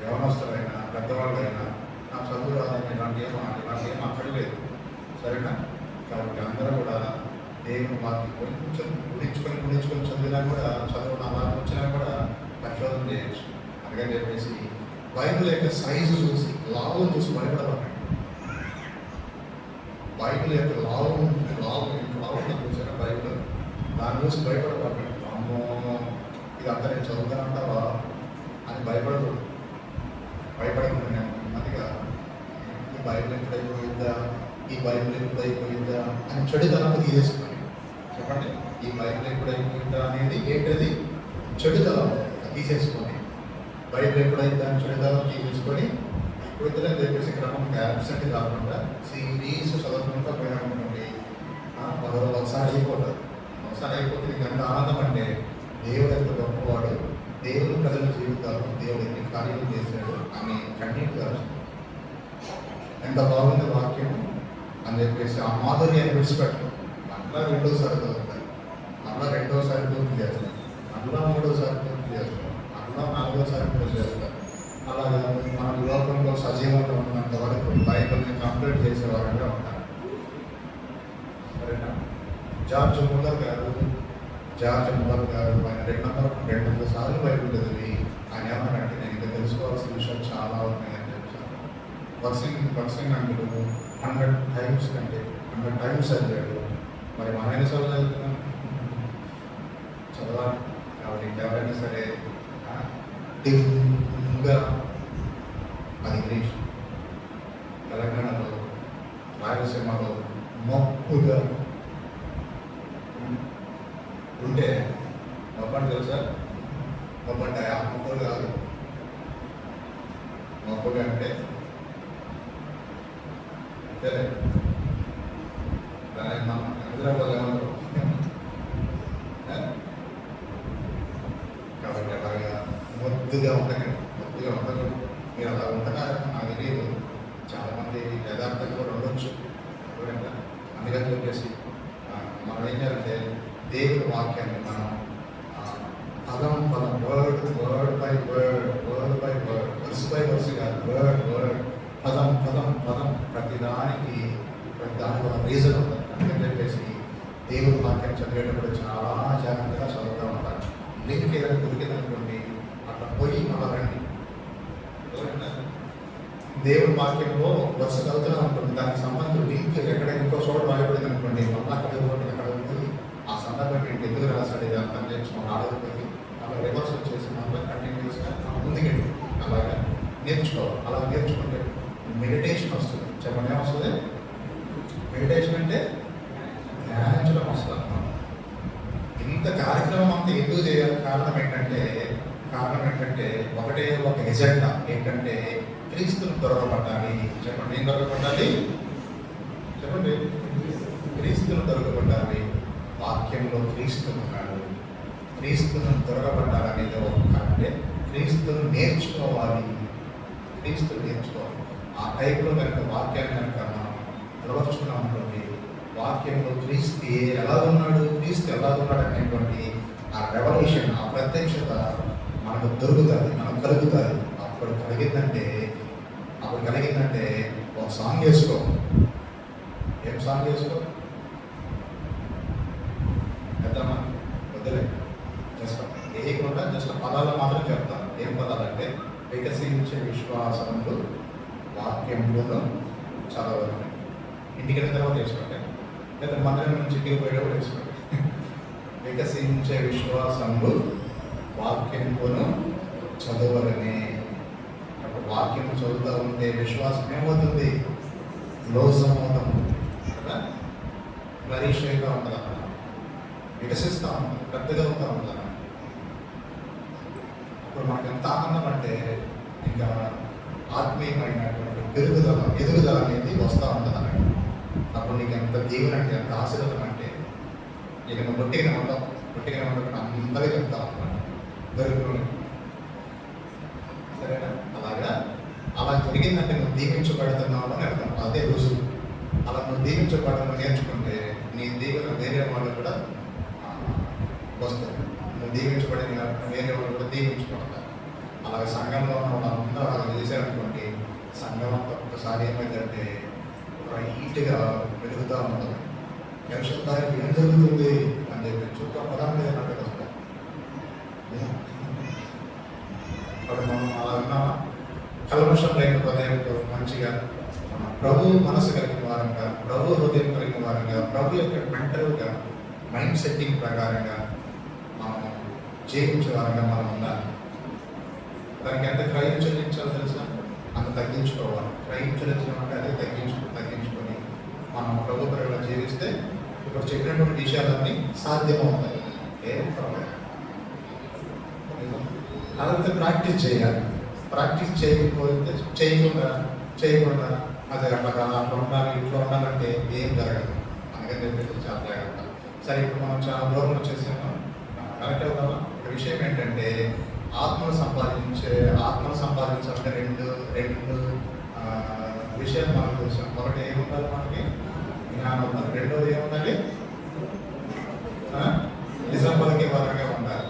యవనస్తులైనా, పెద్దవాళ్ళైనా, నా చదువు రాదని ఇలాంటి ఏం అక్కర్లేదు. సరేనా? కాబట్టి అందరూ కూడా దేవుని వాక్యం కొంచెం గుడించుకొని చదివినా కూడా, చదువు అలా వచ్చినా కూడా పరిశోధన చేయొచ్చు. అందుకని చెప్పేసి బైబిల్ యొక్క సైజు చూసి, లాభం చూసి భయపడకండి. బైబిల్ యొక్క లాభం చూసారా? బైబిల్ దాన్ని చూసి భయపడకండి. అమ్మో, ఇది అంతా నేను చదువుతానంటావా అని భయపడకూడదు. భయపడకుండా నేను నెమ్మదిగా ఈ బైబిల్ ఎప్పుడైపోయిందా అని చెడుతనం తీసేసుకొని. చెప్పండి, ఈ బైబిల్ ఎప్పుడైపోయిందా అనేది ఏంటది? చెడుతనం తీసేసుకొని, బైబిల్ ఎప్పుడైందా అని చెడుతనం తీసేసుకొని అయిపోతుందని చెప్పేసి క్రమంగా అబ్సెంట్ కాకుండా సీరియస్ చదవకుండా పోయినటువంటి ఒకసారి అయిపోతుంది. ఒకసారి అయిపోతే నీకు ఎంత ఆనందం అంటే దేవుడు ఎంత గొప్పవాడు, దేవుడు ప్రజల జీవితాలు దేవుడు ఎన్ని కార్యాలు చేశాడు అని కన్నీటిగా ఎంత బాగుంది వాక్యం అని చెప్పేసి ఆ మాధుర్యాన్ని విడిచిపెట్టడం. మళ్ళా 2వసారి చదువుతారు, మళ్ళా 2వసారి పూర్తి చేస్తారు, మళ్ళా 3వసారి పూర్తి చేస్తారు, మళ్ళా 4వసారి పూర్తి చేస్తారు. అలాగా మన లోకంలో సజీవంగా ఉన్నంత వరకు బైబిల్ని కంప్లీట్ చేసేవారుగా ఉంటారు. సరేనా? జార్జ్ ముల్లర్ గారు ఆయన 200 సార్లు బైబిల్ చదివి ఆయన ఏమన్నారంటే, నేను ఇంకా తెలుసుకోవాల్సిన విషయాలు చాలా ఉన్నాయని చెప్తాను. వర్సింగ్ అంటూ 100 టైమ్స్ చదివాడు. మరి మన ఎన్నిసార్లు చదువుతున్నాం? చదవాలి. కాబట్టి ఇంకెవరైనా సరే టింగా అది ఇంగ్లీష్, తెలంగాణలో రాయలసీమలో మొప్పుగా ఉంటే మొప్పండి తెలుసా? మొప్పంటే మొప్పులు కాదు. మొప్పుగా అంటే మనం హైదరాబాద్ ఏమంటారు? కాబట్టి అలాగా మొద్దుగా ఉండకండి. మీరు అలా ఉంటున్నారని నాకు తెలియదు. చాలామంది యథార్థంగా కూడా ఉండొచ్చు. అందుకని చెప్పేసి మనం ఏం చేయాలంటే దేవుని వాక్యాన్ని మనం పదం word by word verse by verse కాదు, వర్డ్ పదం ప్రతి దానికి ఒక రీజన్ ఉంటుంది. అందుకని చెప్పేసి దేవుని వాక్యాన్ని చదివేటప్పుడు చాలా జాగ్రత్తగా చదువుతూ ఉంటారు. లింక్ ఏదైనా దొరికిందనుకోండి, అట్లా పోయి మళ్ళా రండి. దేవుని వాక్యంలో వరుస చదువుతూనే ఉంటుంది, దానికి సంబంధించి కారణం ఏంటంటే ఒకటే ఒక ఎజెండా ఏంటంటే క్రీస్తును దొరకబట్టాలి. చెప్పండి, ఏం దొరకబట్టాలి? చెప్పండి, క్రీస్తును దొరకబట్టాలి. వాక్యంలో క్రీస్తు ఉన్నాడు. క్రీస్తును దొరకబట్టాలనేది అంటే క్రీస్తును నేర్చుకోవాలి. ఆ టైంలో కనుక వాక్యాన్ని కనుక మనం నిలబరుచుకున్నాం అనుకోండి, వాక్యంలో క్రీస్తు ఎలా ఉన్నాడు అనేటువంటి ఆ రెవల్యూషన్, ఆ ప్రత్యక్షత మనకు దొరుకుతుంది, మనకు కలుగుతుంది. అప్పుడు కలిగిందంటే ఒక సాంగ్ చేసుకో. ఏం సాంగ్ చేసుకో? పెద్దమ్మా వద్దులే, జస్ట్ పదాలు మాత్రం చెప్తాను. ఏం పదాలంటే వికసించే విశ్వాసములు వాక్యములను చదవాలి. ఇంటికి వెళ్ళిన తర్వాత వేసుకోండి, లేదా మందిరం నుంచి ఇంటికి పోయేటప్పుడు వేసుకోండి. వికసించే విశ్వాసములు వాక్యములను చదవాలని. అప్పుడు వాక్యం చదువుతూ ఉంటే విశ్వాసం ఏమవుతుంది? లోసమవుతాం కదా, ఫ్లరిష్గా ఉంటుంది అన్నమాట, వికసిస్తూ ఉంటుంది, పెద్దగా అవుతూ ఉంటుంది. ఇప్పుడు మనకు ఎంత ఆనందం అంటే ఇంకా ఆత్మీయమైనటువంటి ఎదుగుదల అనేది వస్తూ ఉంటుంది అన్నమాట. అప్పుడు నీకు ఎంత దేవుని అంటే, ఎంత ఆశీర్వాదం అంటే ఇక నువ్వు పొట్టిగా ఉండవు అందరికీ చెప్తా ఉన్నాను దొరుకుతుంది. సరేనా? అలా జరిగిందంటే నువ్వు దీవించబడుతున్నావు అని అర్థం. అదే రుజువు. అలా నువ్వు దీవించబడడం నేర్చుకుంటే నీ దీవెన వేరే వాళ్ళు కూడా వస్తుంది. నువ్వు దీవించబడిన వేరే వాళ్ళు కూడా దీవించబడతారు. అలాగే సంఘంలో ఉన్న వాళ్ళందరూ అలా చేశారనుకోండి, సంఘం అంతా ఒకసారి ఏమైందంటే రైట్గా వెలుగుతూ ఉంటుంది. పరిశుద్ధానికి ఏం జరుగుతుంది అని చెప్పి చుట్టూ పదాలు మీద వస్తాయి. అప్పుడు మనం అలా ఉన్నామా? కల్మషం లేని హృదయంతో మంచిగా ప్రభు మనసు కలిగిన వారంగా, ప్రభు హృదయం కలిగిన వారంగా, ప్రభు యొక్క మెంటల్గా మైండ్ సెట్టింగ్ ప్రకారంగా మనం జీవించే వారంగా మనం ఉండాలి. దానికి ఎంత క్రయం చెల్లించాలో తెలుసా? అంత తగ్గించుకోవాలి. క్రయం చెల్లించడం అంటే అదే తగ్గించుకొని మనం ప్రభు పరిలో జీవిస్తే ఇప్పుడు చెప్పినటువంటి విషయాలన్నీ సాధ్యమవుతాయి. ఏం ప్రాబ్లం. అదంతా ప్రాక్టీస్ చేయాలి. ప్రాక్టీస్ చేయకుండా అదే అట్లా ఉండాలి, ఇంట్లో ఉండాలంటే ఏం జరగదు. అందుకని చెప్పేసి చాలా జాగ్రత్త. సరే, ఇప్పుడు మనం చాలా దూరం వచ్చేసాము. కరెక్ట్ అవుతామా? విషయం ఏంటంటే ఆత్మను సంపాదించాలంటే రెండు విషయాలు మనం చూసాం. ఒకటి ఏముండాలి? మనకి జ్ఞానం ఉండాలి. రెండోది ఏముండాలి? నిజం పలికే వారంగా ఉండాలి.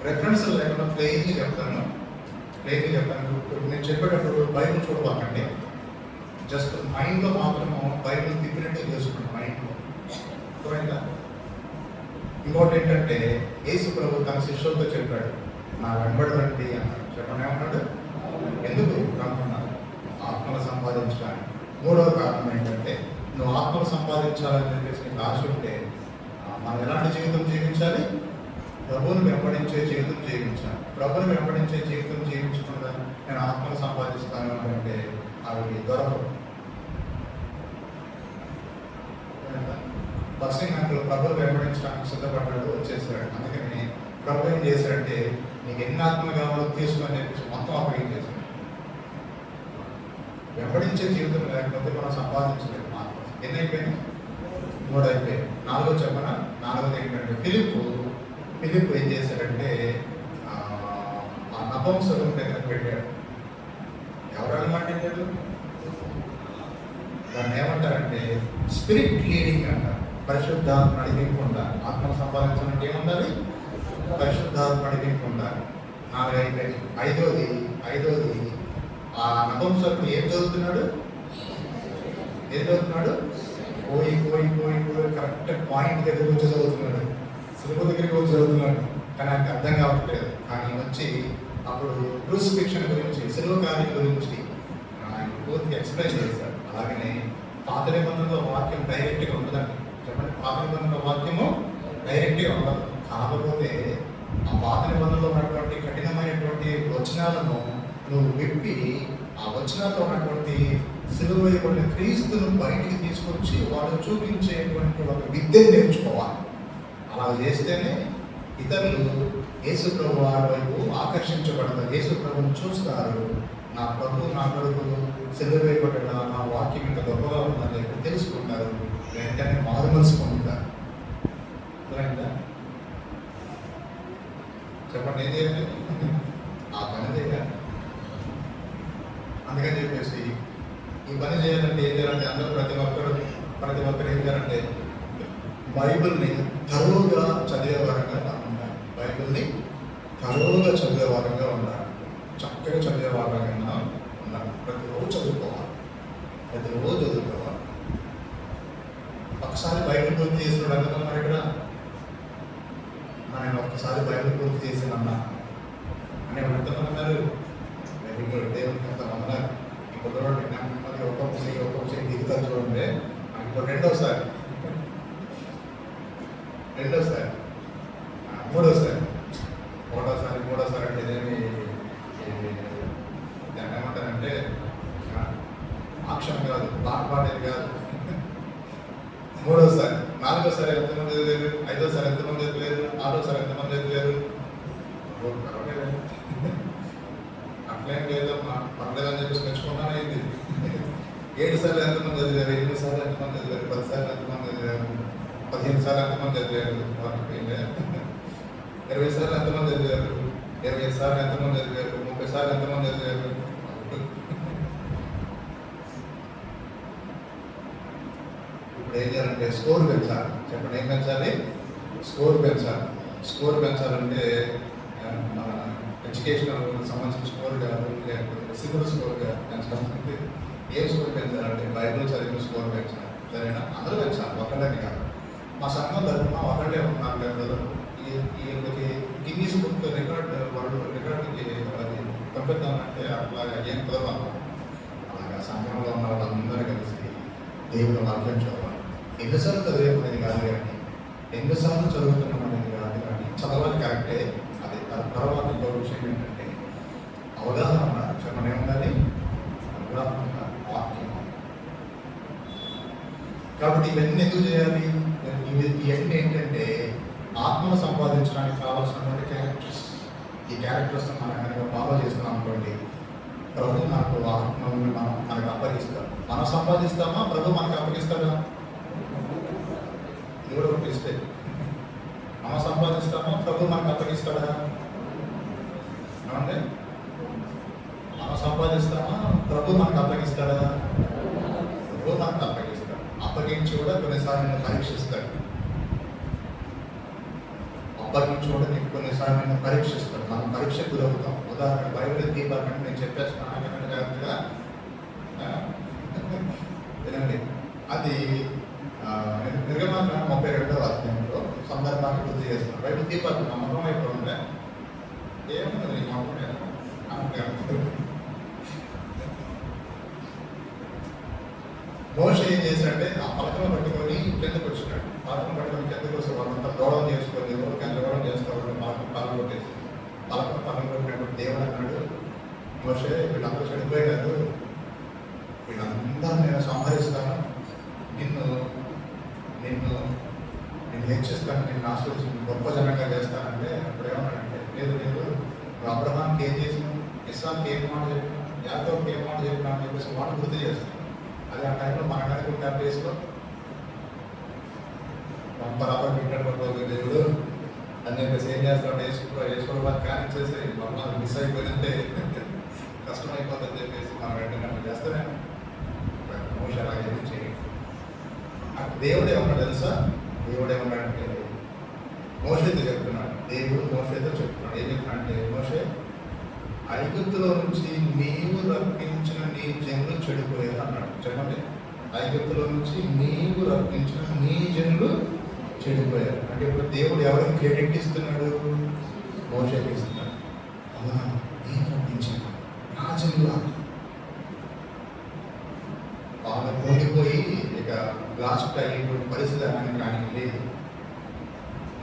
రెఫరెన్స్ లేకుండా ప్లెయిన్గా చెప్తాను. నేను చెప్పేటప్పుడు బైబిల్ చూడబాకండి. జస్ట్ మైండ్లో మాత్రము బైబిల్ తిప్పినట్టే చేసుకుంటాం మైండ్లో. అర్థమైందా? ఇంకోటి ఏంటంటే యేసు ప్రభు తన శిష్యులతో చెప్పాడు, నా వెంబడరండి అన్నాడు. చెప్పండి, ఏమన్నాడు? ఎందుకు రమ్మన్నాడు? ఆత్మను సంపాదించడానికి. మూడవ కారణం ఏంటంటే నువ్వు ఆత్మను సంపాదించాలని చెప్పేసి నీకు ఆశ ఉంటే మనం ఎలాంటి జీవితం జీవించాలి? ప్రభువును వెంబడించే జీవితం జీవించాలి. ప్రభువును వెంబడించే జీవితం జీవించకుండా నేను ఆత్మను సంపాదిస్తాను అంటే అవి దొరకవు. బక్సింగ్ అంకులు ప్రభువును వెంబడించడానికి సిద్ధపడ్డాడు, వచ్చేసాడు. అందుకని ప్రభు ఏం చేశాడంటే నీకు ఎన్ని ఆత్మలు కావాలో తీసుకొని చెప్పేసి మొత్తం అప్పగించేశాడు. వెంబడించే జీవితం లేకపోతే మనం సంపాదించలేము. ఎన్ని అయిపోయింది? 3 అయిపోయాయి. 4 చెప్పనా? 4 ఏంటంటే ఫిలిప్ ఏం చేశాడంటే ఆ నపుంసకుని దగ్గర పెట్టాడు. ఎవరు మాట్లాడారు? దాన్ని ఏమంటారంటే స్పిరిట్ లీడింగ్ అంటారు. పరిశుద్ధాత్మ నడిపింపు ఉండాలి. ఆత్మను సంపాదించాలంటే ఏముండాలి? పరిశుద్ధాత్మ నడిపింపు ఉండాలి. 4 అయిపోయింది. ఐదోది ఆ నపుంసకుడు ఏం చదువుతున్నాడు? పోయి కరెక్ట్ పాయింట్ దగ్గరికి వచ్చి చదువుతున్నాడు. సిలువ దగ్గరికి వచ్చి చదువుతున్నాడు. కానీ ఆయనకు అర్థం కావట్లేదు. కానీ వచ్చి అప్పుడు క్రూసిఫిక్షన్ గురించి, సిలువ కార్యం గురించి ఆయన పూర్తిగా ఎక్స్ప్లెయిన్ చేశాడు. అలాగనే పాత నిబంధనలో వాక్యం డైరెక్ట్గా ఉండదండి. చెప్పండి, పాత నిబంధనలో వాక్యము డైరెక్ట్గా ఉండదు. కాకపోతే ఆ పాత నిబంధనలో ఉన్నటువంటి కఠినమైనటువంటి వచనాలను నువ్వు విప్పి ఆ వచనాల్లో ఉన్నటువంటి సిలువ వేయబడిన క్రీస్తును బయటికి తీసుకొచ్చి వాళ్ళు చూపించేటువంటి ఒక విద్యను నేర్చుకోవాలి. అలా చేస్తేనే ఇతరులు యేసు ప్రభు వారి వైపు ఆకర్షించబడతారు, యేసు ప్రభుని చూస్తారు. నా ప్రభు నా కొరకు సిలువ వేయబడ్డా, నా వాక్యం ఇంత గొప్పగా ఉందని చెప్పి తెలుసుకుంటారు. వెంటనే మారు మనసు పొందుతారు. అర్థమైందా? చెప్పండి, ఏం చేయాలి? ఆ పని చేయాలి. అందుకని చెప్పేసి ఈ పని చేయాలంటే ఏం చేయాలంటే అందరూ ప్రతి ఒక్కరు ఏం చేయాలంటే బైబిల్ని తరువుగా చదివే వారంగా ఉండాలి. బైబిల్ని తరువుగా చదివే వారంగా ఉండాలి. చక్కగా చదివే వారంగా ఉండాలి. ప్రతిరోజు చదువుకోవాలి. ఒకసారి బైబిల్ పూర్తి చేస్తున్నాడు అనుకున్నారు ఇక్కడ. నేను ఒక్కసారి బైబిల్ పూర్తి చేసానన్నా అని ఎంతమంది ఉన్నారు? వెరీ గుడ్, దేవునికి ఎంతమంది ఉన్నారు? ఇప్పుడు నెమ్మది ఒక్కొక్కసారి దిగుతారు చూడండి. ఇప్పుడు రెండోసారి, మూడోసారి అంటే ఇదేమి దాన్ని ఏమంటారంటే ఆక్షన్ కాదు, పాడేది కాదు. మూడోసారి, నాలుగోసారి ఎంతమంది ఎదిలేరు, ఐదోసారి ఎంతమంది ఎదిలేరు, ఆరోసారి ఎంతమంది ఎదిలేరు? అట్లేం లేదమ్మా, పర్లేదని చెప్పేసి మెచ్చుకున్నాను. అయింది 7 సార్లు ఎంతమంది ఎదిలేరు, 8 సార్లు ఎంతమంది ఎదిలేరు, 10 సార్లు ఎంతమంది ఎదిలేరు, 15 సార్లు ఎంతమంది ఎదిలేరు, 20 సార్లు ఎంతమంది ఎదిలేరు, 25 సార్లు ఎంతమంది ఎదిలేరు, 30 సార్లు ఎంతమంది ఎదిలేరు? ఇప్పుడు ఏం చేయాలంటే స్కోర్ పెంచాలి. చెప్పండి, ఏం పెంచాలి? స్కోర్ పెంచాలంటే మన ఎడ్యుకేషనల్ సంబంధించిన స్కోర్ కాదు, లేకపోతే సివిల్ స్కోర్గా పెంచాలంటే ఏం స్కోర్ పెంచాలంటే బైబిల్ చదివిన స్కోర్ పెంచాలి. సరేనా? అందరూ పెంచాలి, ఒకళ్ళని కాదు. మా సంఘం తరఫున ఒకళ్ళే ఉన్నారు కదా, వీళ్ళకి గిన్నీస్ బుక్ రికార్డుకి అది పంపిద్దామంటే అట్లా ఏం కుదరదు. అలాగా సంఘంలో ఉన్న వాళ్ళందరూ కలిసి దేవుని వాక్యం చదవాలి. ఎన్నిసార్లు చదివేది కాదు కానీ, ఎన్నిసార్లు చదువుతున్నాం అనేది కాదు కానీ, చదవాలి కరెక్టే. అది తర్వాత ఇంకో విషయం ఏంటంటే అవగాహన ఉన్నారు. చెప్పండి, ఏముండాలి? అవగాహన ఉండాలి, వాక్యం. కాబట్టి ఇవన్నీ ఎందుకు చేయాలి? ఇవన్నీ ఏంటంటే ఆత్మను సంపాదించడానికి కావాల్సినటువంటి క్యారెక్టర్స్. ఈ క్యారెక్టర్స్ మనం కనుక ఫాలో చేస్తున్నాం అనుకోండి, ప్రభు మనకు ఆత్మని మనకు అప్పగిస్తాం. మనం సంపాదిస్తామా, ప్రభు మనకు అప్పగిస్తాడా? ఇది కూడా ఒక మిస్టేక్. మనం సంపాదిస్తామా, ప్రభు మనకు అప్పగిస్తాడా? ఏమంటే మనం సంపాదిస్తామా, ప్రభు మనకు అప్పగిస్తాడా? ప్రభు మనకు అప్పగిస్తాడు. అప్పగించి కూడా కొన్నిసార్లు నేను పరీక్షిస్తాడు. నీకు కొన్నిసార్లు నేను పరీక్షిస్తాను. మనం పరీక్ష గురవుతాం. ఉదాహరణ బైబిల్ దీపాలంటే నేను చెప్పేస్తాను జాగ్రత్తగా వినండి. అది నిర్గమకాండం 32వ అధ్యాయంలో సందర్భాన్ని గుర్తు చేస్తున్నాను. బైబిల్ దీపాలు నమ్మకం ఎప్పుడు ఉందా? ఏముంది నమ్మకం? మోషే ఏం చేశాడంటే ఆ పలకను పట్టుకొని కిందకు వచ్చినాడు. పలకను పట్టుకొని కిందకు వస్తే వాళ్ళంతా దూరం చేసుకొని గందరగోళం చేసుకోవాలి. పలకను కొట్టేసి పలకను కొట్టినప్పుడు దేవుడు అన్నాడు, మోషే వీళ్ళందరూ చనిపోయినారు, వీళ్ళందరూ నేను సంహరిస్తాను, నిన్ను హెచ్చిస్తాను, నిన్ను ఆశ్రయించి గొప్ప జనంగా చేస్తానంటే అప్పుడు ఏమన్నాడంటే, లేదు అబ్రహాంకి ఏం చేసినావు, ఇస్సాకి ఏం మాట చెప్పినావు, యాకోబుకి ఏం మాట చెప్పినా అని చెప్పేసి వాడు గుర్తు చేస్తాను. అదే ఆ టైంలో మన కనుకుంటే ఆ ప్లేస్లో పంపరాపర్ పెట్టాడు దేవుడు అని చెప్పేసి ఏం చేస్తాడు, వేసుకోవడం కానీ చేసి మమ్మల్ని మిస్ అయిపోయిందంటే కష్టమైపోతుందని చెప్పేసి మనం వెంటనే చేస్తానే మోషే అలాగే చేయండి. అక్కడ దేవుడు ఏమన్నాడు తెలుసా? దేవుడు ఏమన్నాడంటే మోషేతో చెప్తున్నాడు. దేవుడు మోషేతో చెప్తున్నాడు. ఏం చెప్తున్నాడు అంటే, మోషే ఐగుప్తులో నుంచి నీవు రప్పించిన నీ జనులు చెడిపోయారు అన్నాడు. చెప్పండి, ఐగుప్తులో నుంచి నీవు రప్పించిన నీ జనులు చెడిపోయారు అంటే ఇప్పుడు దేవుడు ఎవరికి క్రెడిట్ ఇస్తున్నాడు? మోషేకి ఇస్తున్నాడు. అవునా, నేను రప్పించాను నా జనుల వాళ్ళు పొంగిపోయి ఇక లాస్ట్ అయ్యేటువంటి పరిస్థితి ఆయనకి లేదు.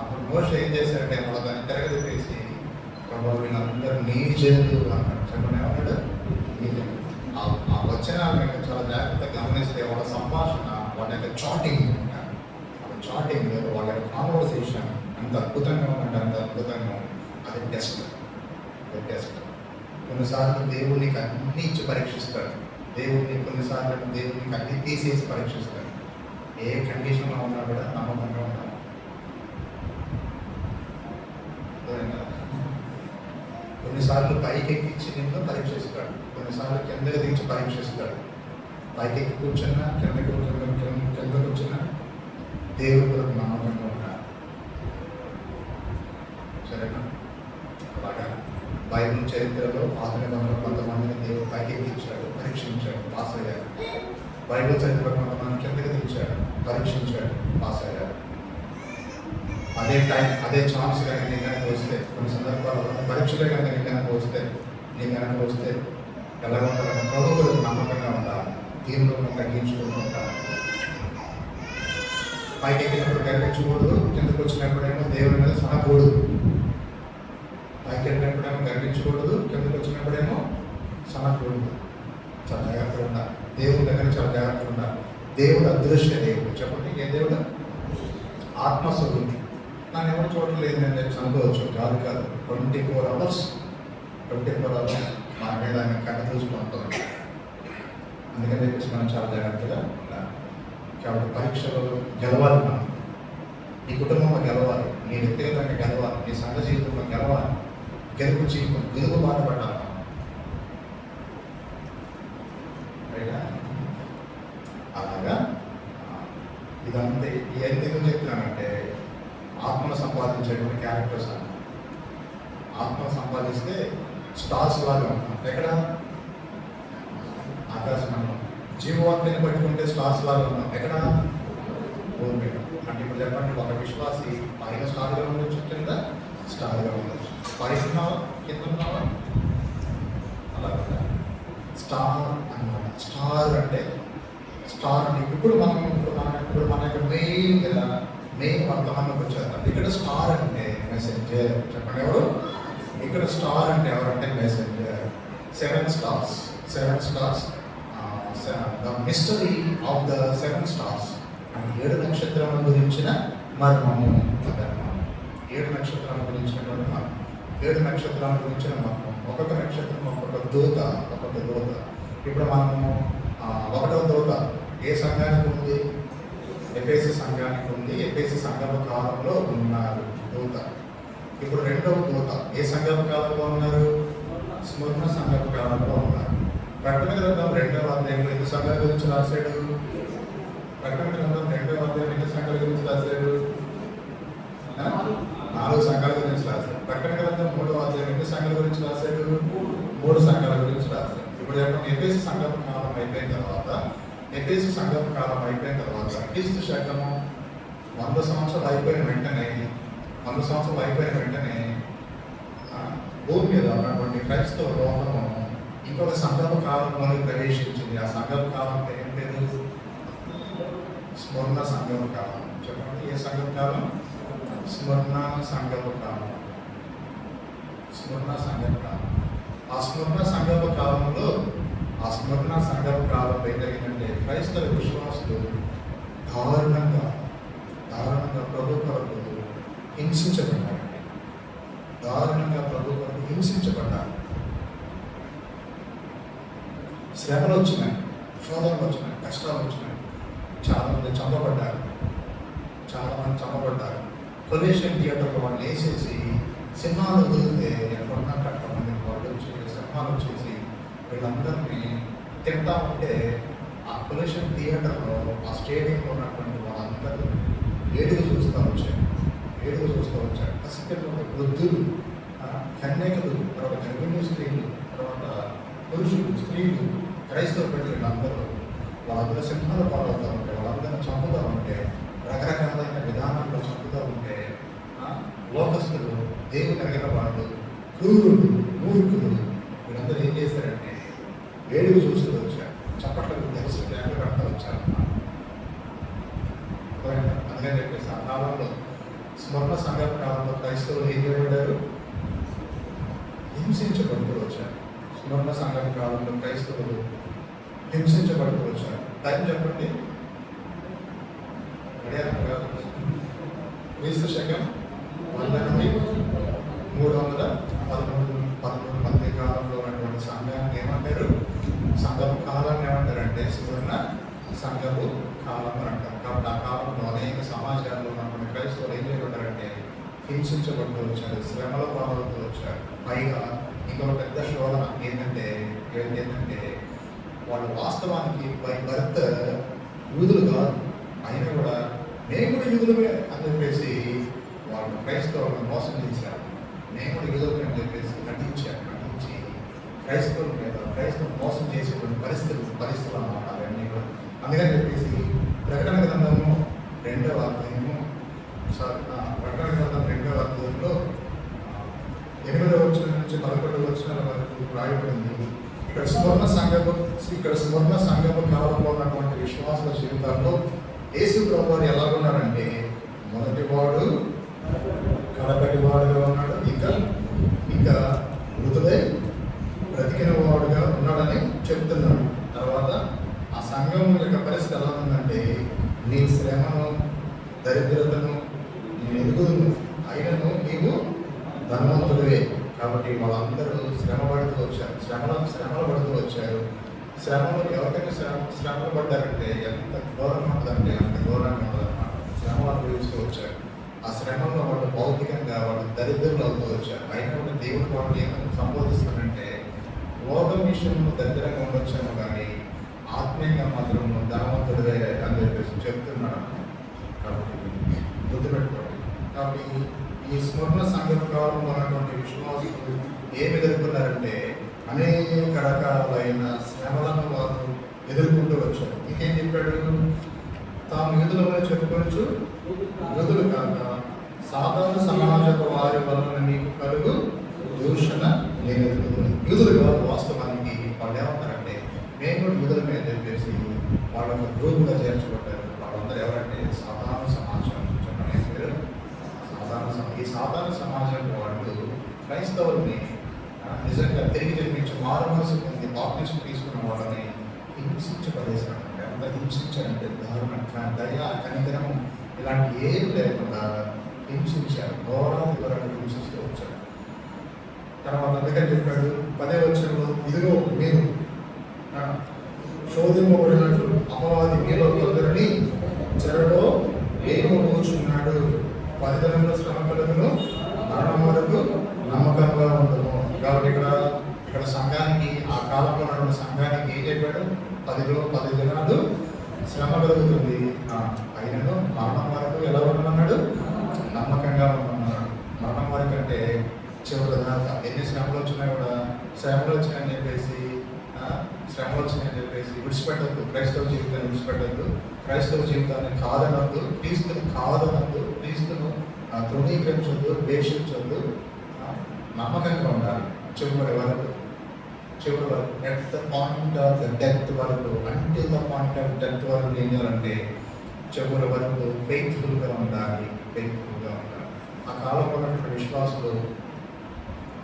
అప్పుడు మోషే ఏం చేశాడంటే వాళ్ళ దాన్ని తిరగదిప్పేసి, ప్రభావ వీళ్ళందరూ నీ జనులు అన్నాడు. చెప్పండి, ఏమన్నాడు? నీ జనులు. ఆ వచనాలు మీకు చాలా జాగ్రత్తగా గమనిస్తే వాళ్ళ సంభాషణ, వాళ్ళ యొక్క చాటింగ్, వాళ్ళ యొక్క కాన్వర్సేషన్ అంత అద్భుతంగా ఉందంటే అంత అద్భుతంగా ఉంది. అది టెస్ట్. కొన్నిసార్లు దేవుడు నీకు అన్ని ఇచ్చి పరీక్షిస్తాడు. కొన్నిసార్లు దేవుడు నీకు అన్ని తీసేసి పరీక్షిస్తాడు. ఏ కండిషన్లో ఉన్నా కూడా నమ్మకంగా ఉండాలి. కొన్నిసార్లు పైకి ఎక్కించి నిన్ను పరీక్షిస్తాడు, కొన్నిసార్లు కిందకి దించి పరీక్షిస్తాడు. పైకి ఎక్కి కూర్చున్నా కింద కూర్చున్నా దేవుడి కొరకు నమ్మకంగా ఉండాలి. సరేనా? అలాగా బైబిల్ చరిత్రలో పాత నిబంధనలో కొంతమందిని దేవుడు పైకి ఎక్కించాడు, పరీక్షించాడు, పాస్ అయ్యారు. బైబిల్ చరిత్రలో కొంతమంది కిందకి దించాడు, పరీక్షించాడు, పాస్ అయ్యారు. అదే ఛాన్స్ కనుక నీకు కనుక వస్తే, కొన్ని సందర్భాల్లో పరీక్షలే కనుక నీకు కనుక వస్తే ఎలా ఉండాలంటే ప్రభుత్వం నమ్మకంగా ఉండాలి, దీనిలో తగ్గించుకుంటూ ఉండాలి. పైకి ఎక్కినప్పుడు గర్వించకూడదు, కిందకు వచ్చినప్పుడేమో దేవుని మీద సనకూడదు. పైకి వెళ్ళినప్పుడేమో గర్వించకూడదు, కిందకు వచ్చినప్పుడేమో సనకూడదు. చాలా జాగ్రత్తగా ఉండాలి. దేవుడి దగ్గర చాలా జాగ్రత్తగా ఉండాలి. దేవుడు అదృశ్య దేవుడు. చెప్పండి, ఏ దేవుడు? ఆత్మస్వరూపి. నన్ను ఎవరు చూడలేదు నేను చెప్పి అనుకోవచ్చు. కాదు 24 hours మన మీద ఆయన కన్ను చూసుకుంటుంది. అందుకని చెప్పేసి మనం చాలా జాగ్రత్తగా ఉండాలి. కాబట్టి పరీక్షలో గెలవాలి. మనం నీ కుటుంబంలో గెలవాలి, నీ వ్యక్తిగతంగా గెలవాలి, నీ సంఘ జీవితంలో గెలవాలి. గెలుపు బాధపడాలి. అలాగా ఇదంతా ఎందుకు చెప్తున్నానంటే ఆత్మను సంపాదించేటువంటి క్యారెక్టర్స్ అన్న. ఆత్మను సంపాదిస్తే స్టార్స్ లాగా ఉంటాం. ఎక్కడ? ఆకాశమంలో. జీవవాక్యాన్ని పట్టుకుంటే స్టార్స్ లాగా ఉన్నాం. ఎక్కడ? భూమి మీద. అంటే ఇప్పుడు చెప్పండి, ఒక విశ్వాసి పైన స్టార్గా ఉండొచ్చు, కింద స్టార్గా ఉండొచ్చు. పైన ఉన్నావా, కింద ఉన్నావా, అలా స్టార్ అన్నమాట. స్టార్ అంటే ఇప్పుడు మన యొక్క మెయిన్ వర్తమానంలోకి వచ్చేద్దాం. ఇక్కడ స్టార్ అంటే మెసెంజర్. చెప్పండి, ఎవరు? ఇక్కడ స్టార్ అంటే ఎవరంటే messenger. 7 stars, the mystery of the 7 stars. అంటే 7 నక్షత్రాల గురించిన మర్మము. 7 నక్షత్రాల గురించినటువంటి మర్మం. 7 నక్షత్రాల గురించిన మర్మం. ఒక్కొక్క నక్షత్రం ఒక్కొక్క దూత. ఇప్పుడు మనము 1వ దూత ఏ సంఘానికి ఉంది? ఎఫెసు సంఘానికి ఉంది. ఎఫెసు సంఘం కాలంలో ఉన్నారు దూత. ఇప్పుడు 2వ దూత ఏ సంఘం కాలంలో ఉన్నారు? స్మరణ సంఘం కాలంలో ఉన్నారు. ప్రకటన గ్రంథం 2వ అధ్యాయంలో ఎన్ని సంఘాల గురించి రాశాడు? ప్రకటన గ్రంథం 2వ అధ్యాయం ఎన్ని సంఘాల గురించి రాశాడు? 4 సంఘాల గురించి రాశాడు. ప్రకటన గ్రంథం 3వ అధ్యాయం ఎన్ని సంఘాల గురించి రాశాడు? 3 సంఘాల గురించి రాశాడు. ఇప్పుడు చెప్పండి, ఎఫెసు సంఘం కాలం అయిపోయిన తర్వాత క్రీస్తు శకము 100 సంవత్సరాలు అయిపోయిన వెంటనే భూమి మీద ఉన్నటువంటి క్రైస్తవ లోకము ఇంకొక సంఘపు కాలంలోకి ప్రవేశించింది. ఆ సంఘపు కాలం ఏం పేరు? స్మరణ సంఘపు కాలం. చెప్పండి, ఏ సంఘపు కాలం? స్మరణ సంఘపు కాలం. ఆ స్మరణ సంఘపు కాలంలో ఏం జరిగిందంటే క్రైస్తవ విశ్వాసులు దారుణంగా ప్రభు కొరకు హింసించబడ్డారు. శ్రమలు వచ్చినాయి, శోధనలు వచ్చినాయి, కష్టాలు వచ్చినాయి. చాలామంది చంపబడ్డారు. కొలేషన్ థియేటర్లో వాళ్ళు వేసేసి సినిమాలు వదిలితే ఎక్కడున్నా కట్టమంది వాళ్ళు వచ్చి సినిమాలు వచ్చేసి వీళ్ళందరినీ తింటా ఉంటే ఆ కొలేషన్ థియేటర్లో ఆ స్టేడియంలో ఉన్నటువంటి వాళ్ళందరూ ఏడుగు చూస్తూ వచ్చారు. పసిపిల్లలు, వృద్ధులు, కన్యకలు, తర్వాత గర్భిణీ స్త్రీలు, తర్వాత పురుషులు, స్త్రీలు, క్రైస్తవ ప్రజలందరూ వాళ్ళందరూ సింహాలు పాలవుతూ ఉంటే, వాళ్ళందరూ చంపుతూ ఉంటే, రకరకాలైన విధానాల్లో చంపుతూ ఉంటే, లోకస్తులు, దేవుని ఎరగిన వాళ్ళు, క్రూరులు, మూర్ఖులు వీళ్ళందరూ ఏం చేశారంటే వేడుగు చూస్తూ వచ్చారు. చప్పట్లకు తెలిసి కేకలు కడతా వచ్చారు. అందుకని చెప్పేసి ఆ కాలంలో స్మరణ సంఘం కాలంలో క్రైస్తవులు ఏం చేయబడ్డారు? హింసించబడుతూ వచ్చారు. స్మరణ సంఘం కాలంలో క్రైస్తవులు హింసించబడుతూ వచ్చారు. టైం చెప్పండి. క్రీస్తు శకం 100 నుండి 300 సంఘపు కాలం అని అంటారు. కాబట్టి ఆ కాలంలో అనేక సమాజాల్లో ఉన్నటువంటి క్రైస్తవులు ఏం చేయబడ్డారంటే హింసించబడుతూ వచ్చారు, శ్రమలో పాల్గొతూ వచ్చారు. పైగా ఇంకొక పెద్ద శోధన ఏంటంటే వాళ్ళు వాస్తవానికి బై బర్త్ యూదులు కాదు, అయినా కూడా మేము కూడా యూదులమే అని చెప్పేసి వాళ్ళు క్రైస్తవులను మోసం చేశారు. మేము కూడా యూదులమే అని చెప్పేసి నటించి క్రైస్తవులు మోసం చేసేటువంటి పరిస్థితులు అన్నమాట అవన్నీ కూడా. అందుకని చెప్పేసి ప్రకటన గ్రంథము 2వ అధ్యాయము ప్రకటన గ్రంథం 2వ అధ్యాయంలో 8వ వచనం నుంచి 11వ వచనాల వరకు రాయబడింది. ఇక్కడ స్వర్ణ సంఘపు కాలంలో ఉన్నటువంటి విశ్వాసుల జీవితాల్లో యేసు ప్రభువారు ఎలా ఉన్నాడంటే మొదటివాడు కడపటివాడుగా ఉన్నాడు, ఇంకా మృతుడై బ్రతికిన వాడుగా ఉన్నాడని చెప్తున్నాడు. తర్వాత ఆ సంఘం యొక్క పరిస్థితి ఎలా ఉందంటే నీ శ్రమను దరిద్రతను నేను ఎదుగుదును, అయినను నీవు ధనవంతుడివే. కాబట్టి వాళ్ళందరూ శ్రమలు పడుతూ వచ్చారు. శ్రమలు ఎవరికైనా శ్రమలు పడ్డారంటే ఎంత ఘోరంగా ఉంటుందంటే అంత ఘోరంగా ఉంటుందన్నమాట. శ్రమలు అనుభవిస్తూ వచ్చారు. ఆ శ్రమంలో వాళ్ళు భౌతికంగా వాళ్ళు దరిద్రులు అవుతూ వచ్చారు. అయినా కూడా దేవుడు వాళ్ళు ఏమైనా సంబోధిస్తారంటే లోకం విషయంలో దరిద్రంగా ఉండొచ్చాము కానీ ఆత్మీయంగా మాత్రం ధనవంతుడివే అని చెప్పేసి చెప్తున్నాడు. కాబట్టి గుర్తుపెట్టుకోండి. కాబట్టి ఈ స్వర్ణ సంఘం కాలంలో ఉన్నటువంటి విశ్వాసులు ఏమి ఎదుర్కొన్నారంటే అనేక రకాలైన శ్రమలను వారు ఎదుర్కొంటూ వచ్చారు. ఇంకేం చెప్పాడు? తాము యూదులమని చెప్పుకోవచ్చు, యూదులు కాక సాధారణ సమాజపు వారి వలన మీకు కలుగు దూషణ నేను ఎదుర్కొన్నాను. యూదులు కాదు, వాస్తవానికి వాళ్ళు ఏమంటారంటే మేము కూడా యూదులమే అని చెప్పేసి వాళ్ళకు గ్రూపుగా చేర్చబడ్డారు. వాళ్ళందరూ ఎవరంటే సాధారణ సమాజం. ఈ సాధారణ సమాజం వాళ్ళు క్రైస్తవుల్ని నిజంగా తిరిగి జన్మించి మారు మనసు పొంది బాప్తిజం తీసుకున్న వాళ్ళని హింసించబడేశారు. ఎంత హింసించారంటే దారుణంగా దయ కనికరం ఇలాంటి ఏం లేకుండా హింసించారు, ఘోరాలు హింసిస్తూ వచ్చారు. తర్వాత అందుకని చెప్పాడు 10వ వచనంలో, ఇదిగో మీరు శోధింపబడినట్లు అపవాది మీలో కొందరిని చెరలో వేయబోచున్నాడు. 10 దినముల శ్రమ కలుగును, మరణం వరకు నమ్మకంగా ఉండము. కాబట్టి ఇక్కడ సంఘానికి ఆ కాలంలో ఉన్న సంఘానికి ఏం చెప్పాడు? 10 దినాలు శ్రమ కలుగుతుంది, అయినను మరణం వరకు ఎలా ఉండమన్నాడు? నమ్మకంగా ఉండమన్నాడు. మరణం వరకు అంటే చివరి దాకా ఎన్ని శ్రమలు వచ్చినా కూడా శ్రమలు వచ్చినాయని చెప్పేసి విడిచిపెట్టద్దు. క్రైస్తవ జీవితాన్ని విడిచిపెట్టద్దు. క్రైస్తవ జీవితాన్ని కాదనద్దు. క్రీస్తుని కాదనద్దు. క్రీస్తును తృణీకరించొద్దు, ద్వేషించొద్దు. నమ్మకంగా ఉండాలి చివరి వరకు. At the point of death డెత్ వరకు, until the point of death వరకు ఏం చేయాలంటే చివరి వరకు ఫెయిత్ఫుల్గా ఉండాలి. ఆ కాలంలో ఉన్నటువంటి విశ్వాసులు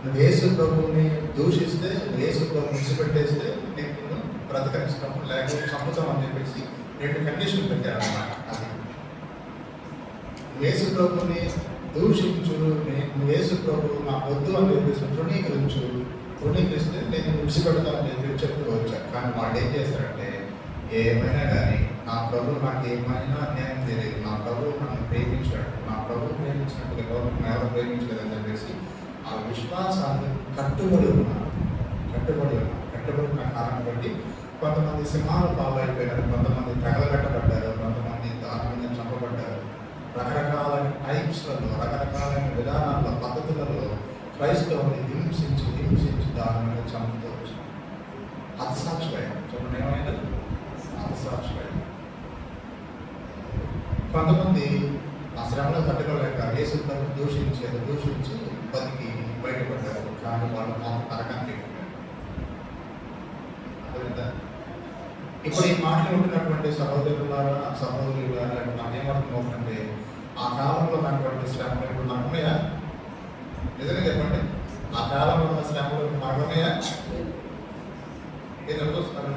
నువ్వు యేసు ప్రభువుని దూషిస్తే, యేసు ప్రభుని విడిచిపెట్టేస్తే నేను బ్రతకరిస్తాము, లేకపోతే చంపుతాం అని చెప్పేసి 2 కండిషన్లు పెట్టారన్నమాట. అది యేసు ప్రభుని దూషించు, నువ్వు యేసు ప్రభు నాకు వద్దు అని చెప్పేసి తృణీకరిస్తే నేను విడిచిపెడతానని చెప్పి చెప్తూ వచ్చాను. కానీ వాళ్ళు ఏం చేశారంటే ఏమైనా కానీ నా ప్రభు నాకు ఏమైనా అన్యాయం తెలియదు, నా ప్రభు నన్ను ప్రేమించాడు, నా ప్రభు ప్రేమించినట్టుగా ఎవరు ప్రేమించలేదని చెప్పేసి ఆ విశ్వాసాన్ని కట్టుబడి ఉన్న కారణం బట్టి కొంతమంది సింహాలు పాలైపోయినారు, కొంతమంది తగలబెట్టబడ్డారు, కొంతమంది దారుణంగా చంపబడ్డారు. రకరకాల టైప్స్లలో, రకరకాలైన విధానాల్లో, పద్ధతులలో క్రైస్తవుని హింసించి దారుణంగా చంపుతూ వచ్చారు. హతసాక్షులైన చూడండి, ఏమైనా హతసాక్షులైన కొంతమంది ఆ శ్రమలో తట్టుకోలేక యేసుని దూషించి బతికి బయటపడ్డారు. కానీ వాళ్ళు నరకానికి ఇప్పుడు ఈ మాటలు ఉంటున్నటువంటి సహోదరులారా నాకేమర్థమవుతుందంటే ఆ కాలంలో ఉన్నటువంటి శ్రమలు ఇప్పుడు మనకున్నాయా? నిజంగా చెప్పండి, ఆ కాలంలో ఉన్న శ్రమలు మనకున్నాయా? ఏదో చూస్తారు,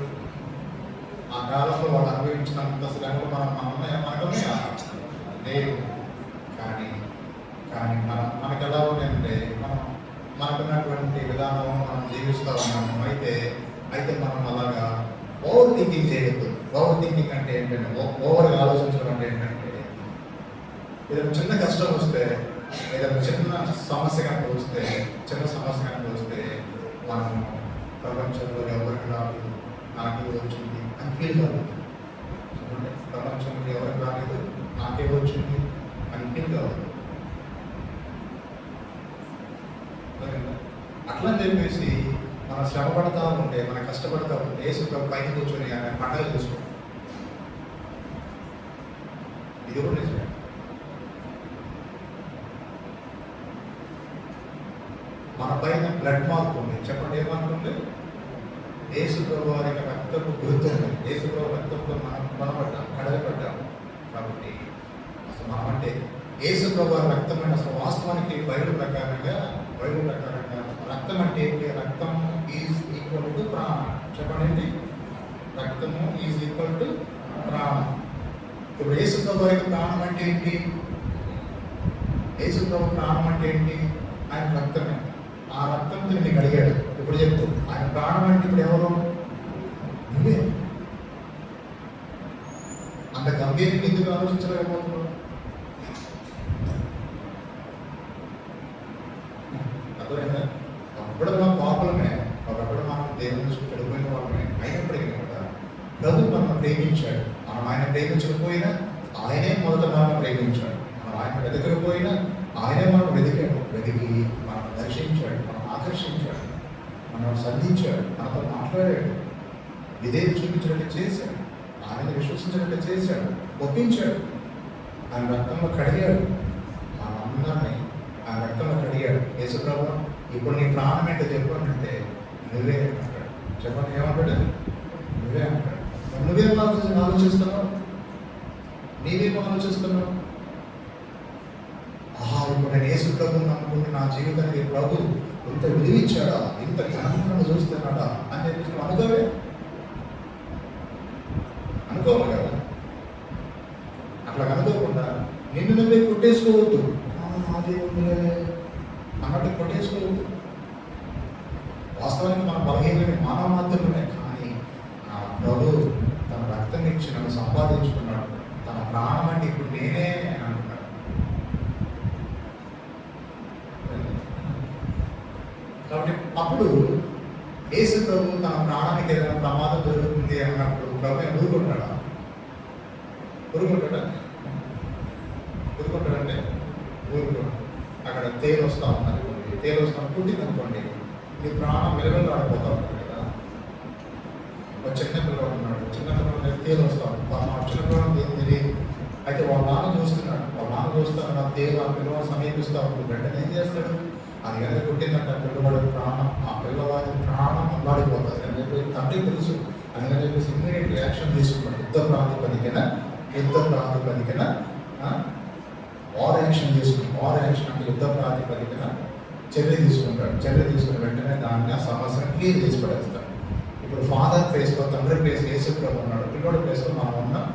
ఆ కాలంలో వాళ్ళు అనుభవించినంత శ్రమలు మనకున్నాయా? లేవు. కానీ మనకు ఎలా ఉన్నాయంటే మనకున్నటువంటి విధానం మనం జీవిస్తూ ఉన్నాము. అయితే మనం అలాగా ఓవర్ థింకింగ్ చేయొద్దు. ఓవర్ థింకింగ్ అంటే ఏంటంటే ఓవర్గా ఆలోచించడం అంటే ఏంటంటే ఏదైనా చిన్న కష్టం వస్తే, ఏదైనా చిన్న సమస్య కనుక వస్తే, మనం ప్రపంచంలో ఎవరికి రాలేదు, నాకే వచ్చింది అని ఫీల్ కాదు. ప్రపంచంలో ఎవరికి రాలేదు, నాకే వచ్చింది అని ఫీల్ కాదు. అట్లా చెప్పేసి మనం శ్రమ పడతా ఉంటే, మనం కష్టపడతా ఉంటే యేసు పైన కూర్చొని ఆయన పండగ చేసుకోండి. ఇది కూడా నిజమే. మన పైన బ్లడ్ మార్క్ ఉంది. చెప్పండి, ఏ మార్క్ ఉంది? యేసు ప్రభు వారి రక్తపు గుర్తుంది. యేసు ప్రభు రక్తంతో మనం బలపడ్డాం, కడగబడ్డాం. కాబట్టి అసలు మనం అంటే యేసు ప్రభు వారి రక్తం అంటే అసలు వాస్తవానికి బైబిల్ ప్రకారంగా రక్తం అంటే ఏంటి? రక్తం ఈజ్ ఈక్వల్ టు ప్రాణం. చెప్పండి ఏంటి? రక్తము ఈజ్ ఈక్వల్ టు ప్రాణం. ఇప్పుడు యేసు ప్రభు వారికి ప్రాణం అంటే ఏంటి? యేసు ప్రభు ప్రాణం అంటే ఏంటి? ఆయన రక్తమే. ఆ రక్తంతో నీకు అడిగాడు. ఇప్పుడు చెప్పు, ఆయన ప్రాణం అంటే ఇప్పుడు ఎవరు? నువ్వే. అంత గంభీరంగా ఎందుకు ఆలోచించలేకపోతున్నావు? అర్థమైందా? ఒకప్పుడు మనం పాపులమే, ఒకప్పుడు మనం దేవుని నుంచి చెడిపోయిన వాళ్ళమే. అయినప్పటికీ కూడా ప్రభు మనం ప్రేమించాడు. మనం ఆయన ప్రేమించకపోయినా ఆయనే మొదట మనం ప్రేమించాడు. మనం ఆయన వెతకకపోయినా ఆయనే మనం వెతికాడు. వెతికి మనం దర్శించాడు, మనం ఆకర్షించాడు, మనం సంధించాడు, మనతో మాట్లాడాడు, విధేయత చూపించినట్టు చేశాడు, ఆయన విశ్వసించినట్టు చేశాడు, ఒప్పించాడు, ఆయన రక్తంలో కడిగాడు. మనందరినీ ఆయన రక్తంలో కడిగాడు. యేసు ప్రభు ఇప్పుడు నీ ప్రాణం ఏంటో చెప్పంటే నువ్వే అంటాడు. చెప్పండి, ఏమంటాడు? నువ్వే అంటాడు. నువ్వేం ఆలోచిస్తున్నావు? నీవేం ఆలోచిస్తున్నావు? ఇప్పుడు నేను యేసు ప్రభుని నమ్ముకుంటే నా జీవితానికి ప్రభు ఇంత విలువిచ్చాడా, ఇంత ఘనంగా చూస్తున్నాడా అని చెప్పేసి నువ్వు అనుకోవాలి కదా. అట్లా అనుకోకుండా నిన్ను నువ్వే కొట్టేసుకోవద్దు. అదే అన్నట్టు కొట్టేసుకోవద్దు. వాస్తవానికి మన బలహీనమే, మానవ మాత్రమే. కానీ నా ప్రభు తన రక్తం ఇచ్చి నన్ను సంపాదించుకున్నాడు. తన ప్రాణం అంటే ఇప్పుడు నేనే అంటున్నాడు. కాబట్టి అప్పుడు యేసు ప్రభు తన ప్రాణానికి ఏదైనా ప్రమాదం జరుగుతుంది అన్నప్పుడు ప్రభు ఊరుకుంటాడా? ఊరుకుంటాడంటే ఊరుకుంటాడు. అక్కడ తేలు వస్తా ఉందనుకోండి, తేలు వస్తాను పుట్టింది అనుకోండి, నీ ప్రాణం వెలువెలు ఆడిపోతా ఉంటుంది కదా. ఒక చిన్న పిల్లవాడు ఉన్నాడు, చిన్న పిల్లవాడు తేలు వస్తాడు. చిన్న పిల్లవాడు ఏం తెలియదు. అయితే వాళ్ళ నాన్న చూస్తున్నాడు, ఆ తేలు ఆ పిల్లవాడు సమీపిస్తూ ఉంటుంది. వెంటనే ఏం చేస్తాడు? అది కనుక పుట్టిందంటే పిల్లవాడి ప్రాణం, ఆ పిల్లవాడి ప్రాణం అల్లాడిపోతుంది అని చెప్పి తండ్రికి తెలుసు. అందుకని చెప్పేసి ఇమ్మీడియట్ యాక్షన్ తీసుకున్నాడు. యుద్ధ ప్రాతిపదికన వార్ యాక్షన్ తీసుకున్నాడు. వార్ యాక్షన్ అంటే యుద్ధ ప్రాతిపదికన చర్య తీసుకుంటాడు. చర్య తీసుకున్న వెంటనే దాన్ని ఆ సమస్యను క్లియర్ చేసి పడేస్తాడు. ఇప్పుడు ఫాదర్ ప్లేస్లో తండ్రి ప్లేస్ యేసు ప్రభు ఉన్నాడు, పిల్లవాడి ప్లేస్లో మనం ఉన్నాం.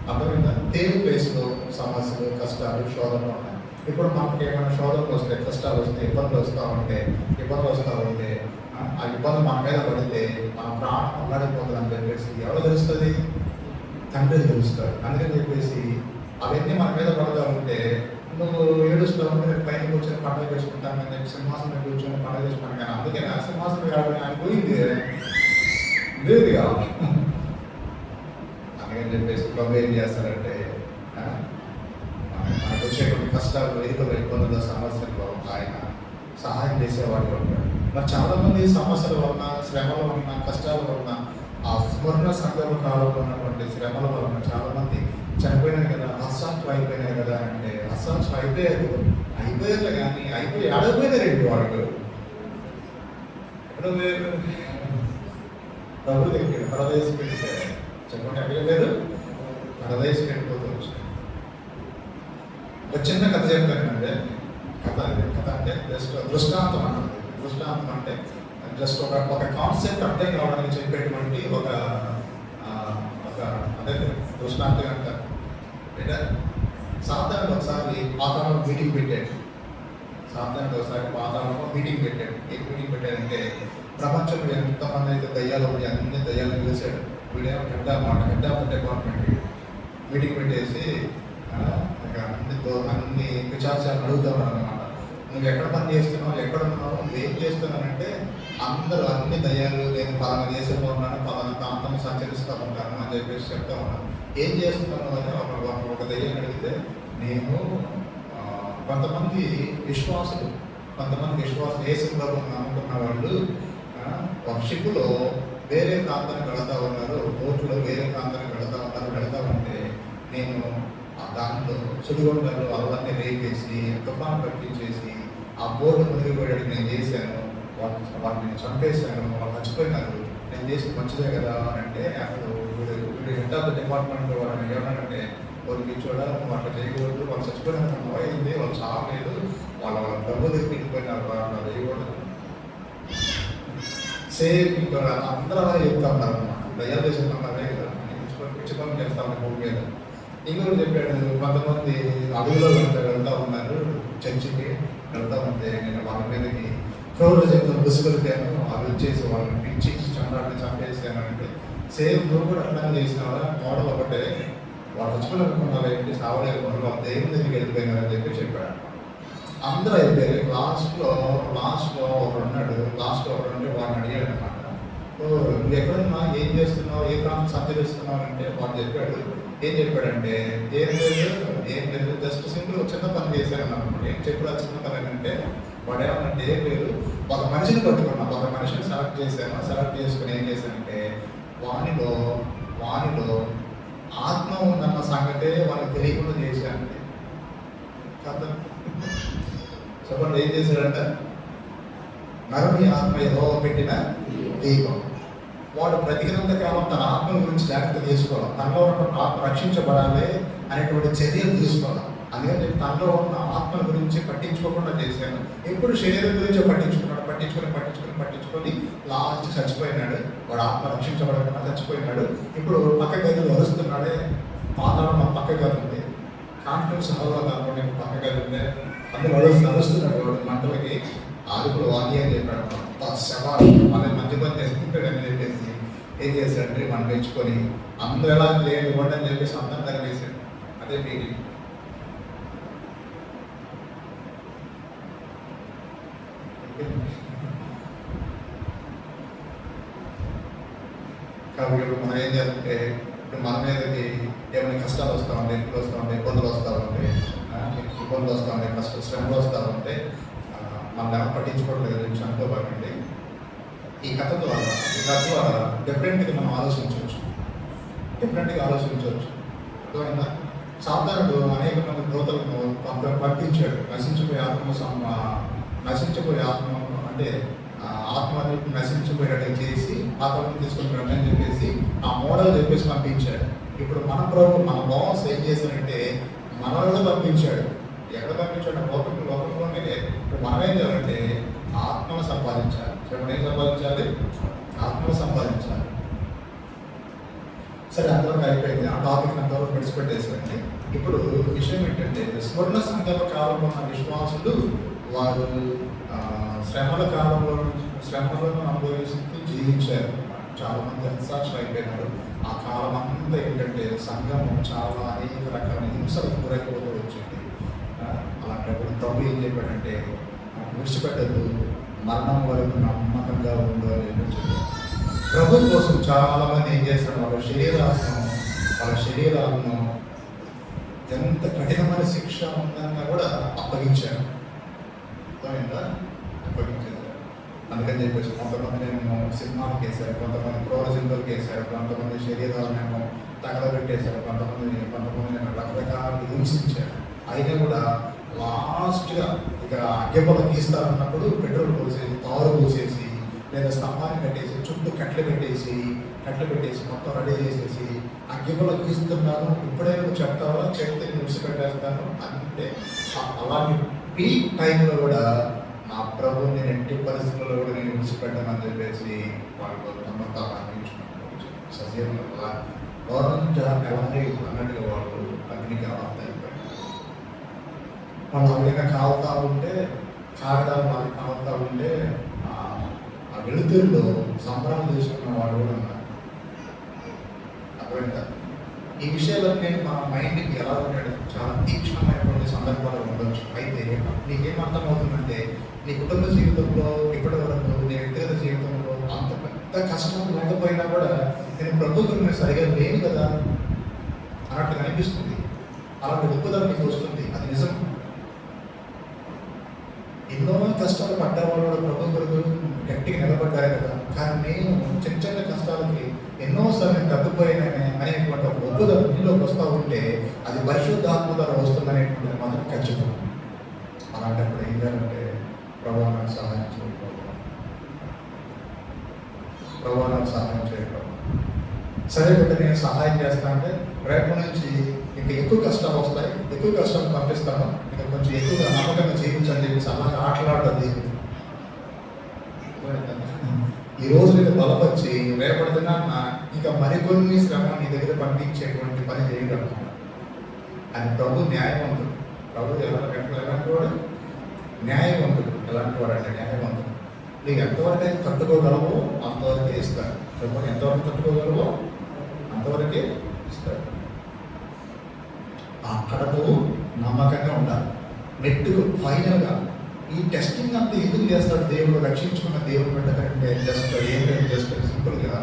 అర్థమైందా? తేలు ప్లేస్లో సమస్యలు, కష్టాలు, శోధనలు ఉన్నాయి. ఇప్పుడు మనకి ఏమైనా శోధనలు వస్తే, కష్టాలు వస్తే, ఇబ్బందులు వస్తూ ఉంటే ఆ ఇబ్బంది మన మీద పడితే మన ప్రాణం అల్లాడిపోతుంది అని చెప్పేసి ఎవరు తెలుస్తుంది? తండ్రి తెలుస్తాడు. అందుకని చెప్పేసి అవన్నీ మన మీద పడుతూ ఉంటే నువ్వు ఏడుస్తూ ఉంటే నేను పైన కూర్చొని పండుగ చేసుకుంటాను, నేను సింహాసనం మీద కూర్చొని పండుగ చేసుకుంటాను. కానీ అందుకని ఆ సింహాసనం రావడం ఆయన పోయింది లేదు కాదు. అందుకని చెప్పేసి ప్రభు ఏం చేస్తారంటే మనకు వచ్చేటువంటి కష్టాలు, ఇబ్బందుల సమస్యల్లో ఆయన సహాయం చేసేవాడు ఉంటాడు. మరి చాలామంది సమస్యల వలన, శ్రమల వలన, కష్టాల వలన, ఆ స్మరణ సందర్భ కాలంలో ఉన్నటువంటి శ్రమల వలన చాలామంది చనిపోయినారు కదా, హస్తాంశం అయిపోయినారు కదా అంటే హస్తాంశం అయిపోయారు కానీ ఆడపోయినారండి వాళ్ళు. ఎక్కడ వేరు? ప్రభు దగ్గర పరదేశం పెట్టారు. చెప్పండి, ఎక్కడ లేరు? పరదేశం వెళ్ళిపోతూ వచ్చారు. ఒక చిన్న కథ చెప్తానంటే, కథ అంటే జస్ట్ దృష్టాంతం అన్నది. దృష్టాంతం అంటే జస్ట్ ఒక కాన్సెప్ట్ అర్థం కావడానికి చెప్పేటువంటి ఒక అదే దృష్టాంతం అంటారు. సాధారణ ఒకసారి పాతాళంలో మీటింగ్ పెట్టాడు. మీటింగ్ పెట్టాడు. ఏం మీటింగ్ పెట్టాడంటే ప్రపంచంలో ఎంతమంది అయితే దయ్యాలు అన్ని దయ్యాలను పిలిచాడు. వీడేమో హెడ్ అన్నమాట, head of the department. Meeting పెట్టేసి ఇక అన్ని విచారాలు అడుగుతూ ఉన్నాను అనమాట. నువ్వు ఎక్కడ పని చేస్తున్నావు, ఎక్కడ ఉన్నావు, ఏం చేస్తున్నానంటే అందరూ అన్ని దయ్యాలు, నేను పలానా దేశంలో ఉన్నాను, పలానా ప్రాంతం సంచరిస్తూ ఉంటాను అని చెప్పేసి చెప్తా ఉన్నాను. ఏం చేస్తున్నాను అని ఒక దయ్యం అడిగితే, నేను కొంతమంది విశ్వాసులు దేశంలో నమ్ముకున్న వాళ్ళు షిప్లో వేరే ప్రాంతానికి వెళతా ఉన్నారు, బోట్లో వేరే ప్రాంతానికి వెళతా ఉంటే నేను దాంట్లో సుడిగుండాలు అవన్నీ రేపేసి తుఫాను పట్టించేసి ఆ బోర్డు మునిగిపోయేటట్టు నేను చేశాను, వాటిని చంపేశాను, వాళ్ళు చచ్చిపోయినారు, నేను చేసి మంచిదే కదా అని అంటే అప్పుడు వీడు హెడ్ ఆఫ్ ద డిపార్ట్మెంట్ వాళ్ళని ఏమన్నారంటే, వాళ్ళకి చూడాలి నువ్వు అట్లా చేయకూడదు, వాళ్ళు చచ్చిపోయినారు అయింది, వాళ్ళు చావలేదు, వాళ్ళ డబ్బు తిరిగిపోయినారు, వాళ్ళు చేయకూడదు. సేమ్ ఇంకా అందరూ అలా చెప్తా ఉన్నారు అన్నమాట. దయ్యాలు చేస్తున్నారు అదే కదా, పిచ్చి పనులు చేస్తా ఉన్నారు భూమి మీద. ఇంకొకరు చెప్పాడు, కొంతమంది అడవిలో వెళ్తా ఉన్నారు, చర్చికి వెళ్తా ఉంటే నేను వాళ్ళ మీదకి క్రౌడ్ చెప్తాను బుసుకొలిపాను, అవి వచ్చేసి వాళ్ళని పిచ్చి చండాలని చంపేసాను అంటే, సేమ్ నువ్వు కూడా అట్లానే చేసినావా, మోడల్ ఒకటే, వాళ్ళు చచ్చిపోయిననుకున్నారు ఏంటి, సావలేదు వాళ్ళు, వాళ్ళ దేవుని దగ్గరికి వెళ్ళిపోయినారని చెప్పి చెప్పాడు. అందరూ అయిపోయారు. లాస్ట్లో ఒకడు ఉన్నాడు, ఒకడు వాడిని అడిగాడు అనమాట, నువ్వు ఎక్కడున్నా, ఏం చేస్తున్నావు, ఏ ప్రాంతం సంచరిస్తున్నావు అంటే వాడు చెప్పాడు. ఏం చెప్పాడంటే, ఏం లేదు జస్ట్ సింపుల్ చిన్న పని చేశాను అన్నమాట. ఏం చెప్పాడు ఆ చిన్న పని అంటే, వాడు ఏమన్నంటే ఏం లేదు, ఒక మనిషిని పట్టుకున్నా, ఒక మనిషిని సెలెక్ట్ చేశాను, సెలెక్ట్ చేసుకుని ఏం చేశానంటే వానిలో ఆత్మ ఉందన్న సంగతే వాళ్ళకి తెలియకుండా చేశాను. కదా చెప్పండి, ఏం చేశాడంట, నరుని ఆత్మ ఏదో పెట్టిన దీపం. వాడు బ్రతికినంత కాలం తన ఆత్మ గురించి జాగ్రత్త తీసుకోవాలి, తనలో ఉన్న ఆత్మ రక్షించబడాలి అనేటువంటి చర్యలు తీసుకోవాలి. అందుకని తనలో ఉన్న ఆత్మ గురించి పట్టించుకోకుండా చేశాను. ఎప్పుడు శరీరం గురించి పట్టించుకొని లాస్ట్ చచ్చిపోయినాడు. వాడు ఆత్మ రక్షించబడకుండా చచ్చిపోయినాడు. ఇప్పుడు పక్క గదిలో వరుస్తున్నాడే, పాతాళం పక్క గది ఉంది, కాన్ఫరెన్స్ హాల్లో కాకుండా పక్క గది ఉంది, అందులో నడుస్తున్నాడు వాడు మంటలకి, ఆరుపులు వాణి అని చెప్పాడు. మన మంచి పని చేసుకుంటాడు అని చెప్పేసి ఏం చేశాడంటే మనం పెంచుకొని అందరూ ఎలా లేదు అని చెప్పేసి అందరం తరివేశాడు. అదే మీటింగ్. కాబట్టి ఇప్పుడు మనం ఏం చేయాలంటే, ఇప్పుడు మన మీదకి ఏమైనా కష్టాలు వస్తూ ఉంటాయి, ఇబ్బందులు వస్తూ ఉంటాయి, శ్రమలు వస్తూ ఉంటే మనం ఎవరు పట్టించుకోవట్లేదు అనుకోబాకండి. ఈ కథ ద్వారా డిఫరెంట్గా మనం ఆలోచించవచ్చు. అర్థమైందా? సాధారణుడు అనేక మంది దూతలను పంపించాడు, నశించిపోయే ఆత్మ అంటే ఆత్మని నశించిపోయేటట్టు చేసి ఆత్మని తీసుకుంటాడు అని చెప్పేసి ఆ మోడల్ చెప్పేసి పంపించాడు. ఇప్పుడు మన ప్రభు, మన బాస్ ఏం చేశాడంటే మనల్ని పంపించాడు. ఎక్కడ పంపించాడు? లోకంలోనే. ఇప్పుడు మనం ఏం చేయాలంటే ఆత్మను సంపాదించాలి. చెప్పండి, ఏం సంపాదించాలి? ఆత్మను సంపాదించాలి. సరే, అంతవరకు అయిపోయింది. ఆ టాపిక్ అంతవరకు విడిచిపెట్టేసండి. ఇప్పుడు విషయం ఏంటంటే, స్వర్ణ సంకల్ప కాలంలో ఉన్న విశ్వాసులు వారు శ్రమలను అనుభవిస్తూ జీవించారు. చాలా మంది హత్సాక్షులు అయిపోయినారు. ఆ కాలం అంతా ఏంటంటే సంఘం చాలా అనేక రకాల హింసలకు గురైపోతూ వచ్చింది. అలాంటప్పుడు ప్రభు ఏం చెప్పాడంటే, విడిచిపెట్టద్దు, మరణం వరకు నమ్మకంగా ఉండు అని చెప్పాడు. ప్రభు కోసం చాలా మంది ఏం చేస్తారు, వాళ్ళ శరీరాలను ఎంత కఠినమైన శిక్ష ఉందన్నా కూడా అప్పగించారు. అప్పగించారు. అందుకని చెప్పేసి కొంతమంది నేను సినిమాలకు వేశారు, కొంతమంది క్రూర జంతువులకు వేశారు, కొంతమంది శరీరాలను తగలబెట్టేశారు, కొంతమంది నేను రకరకాలు హింసించారు. అయినా కూడా లాస్ట్గా ఇక అగ్గిపొల గీస్తారన్నప్పుడు పెట్రోల్ పోసేసి, తారు పోసేసి, లేదా స్తంభాన్ని కట్టేసి, చుట్టూ కట్టెలు పెట్టేసి మొత్తం రెడీ చేసేసి అగ్గిపొల గీస్తున్నాను, ఇప్పుడే నువ్వు చెప్తావా, చెప్తే విడిచిపెట్టేస్తాను అంటే అలాంటి పీక్ టైంలో కూడా నా ప్రభుని నేను ఎట్టి పరిస్థితుల్లో కూడా నేను విడిచిపెట్టానని చెప్పేసి వాళ్ళు తమతో అనిపించుకున్నాను. సజీవం గవర్నమెంట్ ఎలాంటి అన్నట్టుగా వాళ్ళు అగ్నికి అర్థం అయిపోయారు. వాళ్ళు ఎవరైనా కాలుతా ఉంటే, కాగడాలు వాళ్ళకి కాలుతా ఉంటే ఆ వెలుతురులో సంబరాలు చేసుకున్న వాడు కూడా ఉన్నారు. ఈ విషయాలన్నీ మన మైండ్కి ఎలా ఉంటాడు చాలా తీక్షణమైనటువంటి సందర్భాలు ఉండొచ్చు. అయితే నీకేం అర్థమవుతుందంటే నీ కుటుంబ జీవితంలో ఇప్పటి వరకు నీ వ్యక్తిగత జీవితంలో అంత పెద్ద కష్టం లేకపోయినా కూడా నేను ప్రభుత్వం సరిగా లేను కదా అన్నట్టు అనిపిస్తుంది. అలాంటి దృక్పథం నీకు వస్తుంది. అది నిజం. ఎన్నో కష్టాలు పడ్డవాళ్ళు కూడా ప్రభు కొరకు గట్టిగా నిలబడ్డారు కదా. కానీ నేను చిన్న చిన్న కష్టాలకి ఎన్నోసార్లు నేను తగ్గిపోయానని అనేటువంటి ఒక ఒప్పుదల నీలోకి వస్తూ ఉంటే అది పరిశుద్ధాత్మ ద్వారా వస్తుందనేటువంటిది మాత్రం ఖచ్చితం. అలాంటప్పుడు ఏం చేయాలంటే ప్రభు నాకు సహాయం చేయకపోవడం, ప్రభు నాకు సహాయం చేయకపోవడం. సరే బిడ్డ నేను సహాయం చేస్తా అంటే రేపటి నుంచి ఇంకా ఎక్కువ కష్టాలు వస్తాయి, ఎక్కువ కష్టాలు పంపిస్తాను, ఇంకా కొంచెం ఎక్కువగా నమ్మకంగా జీవించండి చెప్పేసి అలాగే ఆటలాడదు. ఈ రోజు నేను బలపరిచి రేపటి దినాన్న ఇంకా మరికొన్ని శ్రమ నీ దగ్గర పంపించేటువంటి పని చేయగలను. అది ప్రభు న్యాయవంతుడు. ప్రభు ఎలాంటి వాడు? న్యాయవంతుడు. ఎలాంటి వాడు అంటే న్యాయవంతుడు. నీకు ఎంతవరకు తట్టుకోగలవో అంతవరకే ఇస్తాడు. ప్రభు ఎంతవరకు తట్టుకోగలవో అంతవరకే ఇస్తాడు. అక్కడ నువ్వు నమ్మకంగా ఉండాలి. మెట్టుకు ఫైనల్గా ఈ టెస్టింగ్ అంతా ఎందుకు చేస్తాడు దేవుడు? రక్షించుకున్న దేవుడు పెట్టకంటే జస్ట్ సింపుల్గా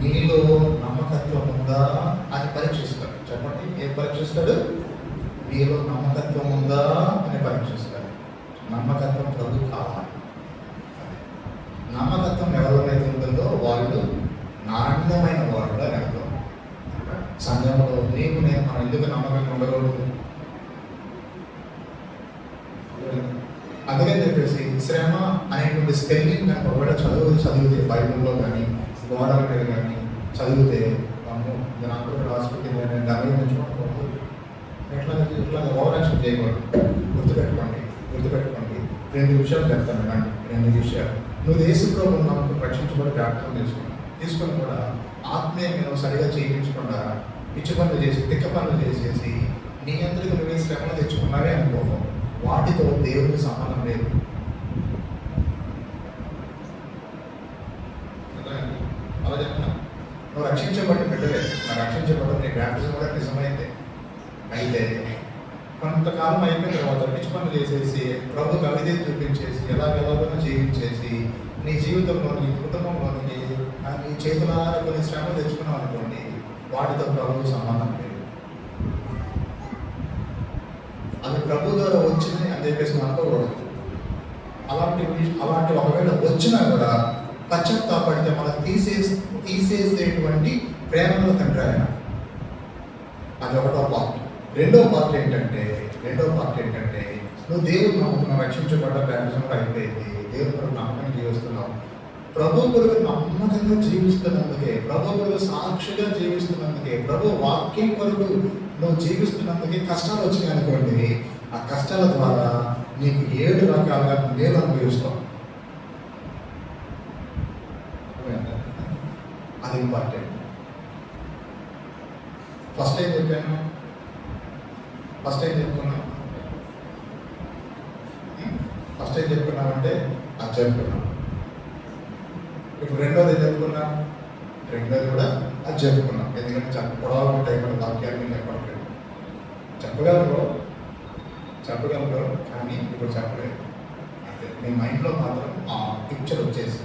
నీలో నమ్మకత్వం ఉందా అని పరీక్షిస్తాడు. చెప్పండి, ఏం పరీక్షిస్తాడు? నీలో నమ్మకత్వం ఉందా అని పరీక్షిస్తాడు. నమ్మకత్వం ప్రభు కావాలి. నమ్మకత్వం ఎవరినైతే ఉంటుందో వాళ్ళు నాణ్యమైన వాళ్ళు అని అర్థం. సంఘంలో నేను మనం ఎందుకు నమ్మకంగా ఉండకూడదు? అందుకని చెప్పేసి శ్రమ అనేటువంటి స్పెల్లింగ్ కనుక ఒకవేళ చదివితే బైబిల్లో కానీ గోడల మీద కానీ చదివితే నాకు రాసుకుంటే నేను దాని తెచ్చుకోవడం ఇట్లా ఓవరాక్షన్ చేయకూడదు. గుర్తుపెట్టుకోండి 2 విషయాలు చెప్తాను కానీ 2 విషయాలు. నువ్వు యేసుప్రభువును నమ్ముకుని రక్షించబడి జ్ఞాపకం తీసుకొని కూడా ఆత్మీయంగా సరిగా చేయించకుండా పిచ్చి పనులు చేసి తిక్క పనులు చేసేసి నీ అందరికీ నువ్వే శ్రమలు తెచ్చుకున్నారే అనుకో, వాటితో దేవుడికి సంబంధం లేదు. అలా చెప్తున్నా, నువ్వు రక్షించబడి పెట్టలేదు. నువ్వు రక్షించబడి నీ బ్యాప్టిజం కూడా నిజమైతే అయితే కొంతకాలం అయిపోయిన తర్వాత పిచ్చి పనులు చేసేసి ప్రభుకి అవిధే చూపించేసి ఎలాగెలాగో జీవించేసి నీ జీవితంలో నీ కుటుంబంలోనికి నీ చేతులారా కొన్ని శ్రమలు తెచ్చుకున్నావు అనుకోండి, వాటితో ప్రభువుకు సంబంధం లేదు. అది ప్రభు ద్వారా వచ్చింది అని చెప్పేసి అనుకోకూడదు. అలాంటి ఒకవేళ వచ్చినా కూడా పశ్చాత్తాపడితే మనం తీసేసేటువంటి ప్రేమలో తండ్రి ఆయన. అది ఒకటో పార్ట్. రెండో పార్ట్ ఏంటంటే నువ్వు దేవుడు నమ్ముకున్నావు, రక్షించబడ్డ బ్యాప్టిజం కూడా అయిపోయింది, దేవుడు కొరకు నమ్మకంగా జీవిస్తున్నావు, ప్రభు కొరకు నమ్మకంగా జీవిస్తున్నందుకే, ప్రభు కొరకు సాక్షిగా జీవిస్తున్నందుకే, ప్రభు వాక్యం కొరకు నువ్వు జీవిస్తున్నందుకే కష్టాలు వచ్చినాయి అనుకోండి. ఆ కష్టాల ద్వారా నీకు 7 రకాలుగా మేలు అనుభవిస్తావు. అది ఇంపార్టెంట్. ఫస్ట్ ఏం చెప్పుకున్నాం? ఫస్ట్ ఏం చెప్పుకున్నామంటే అది చెప్పుకున్నాం. ఇప్పుడు రెండోది ఏం చెప్పుకున్నాం? రెండోది కూడా అది చెప్పుకున్నాం. ఎందుకంటే చెప్పడం ఉంటాయి మన వాక్యాన్ని చెప్పగలరు కానీ ఇప్పుడు చెప్పలేదు. అంతే, మీ మైండ్లో మాత్రం ఆ పిక్చర్ వచ్చేసి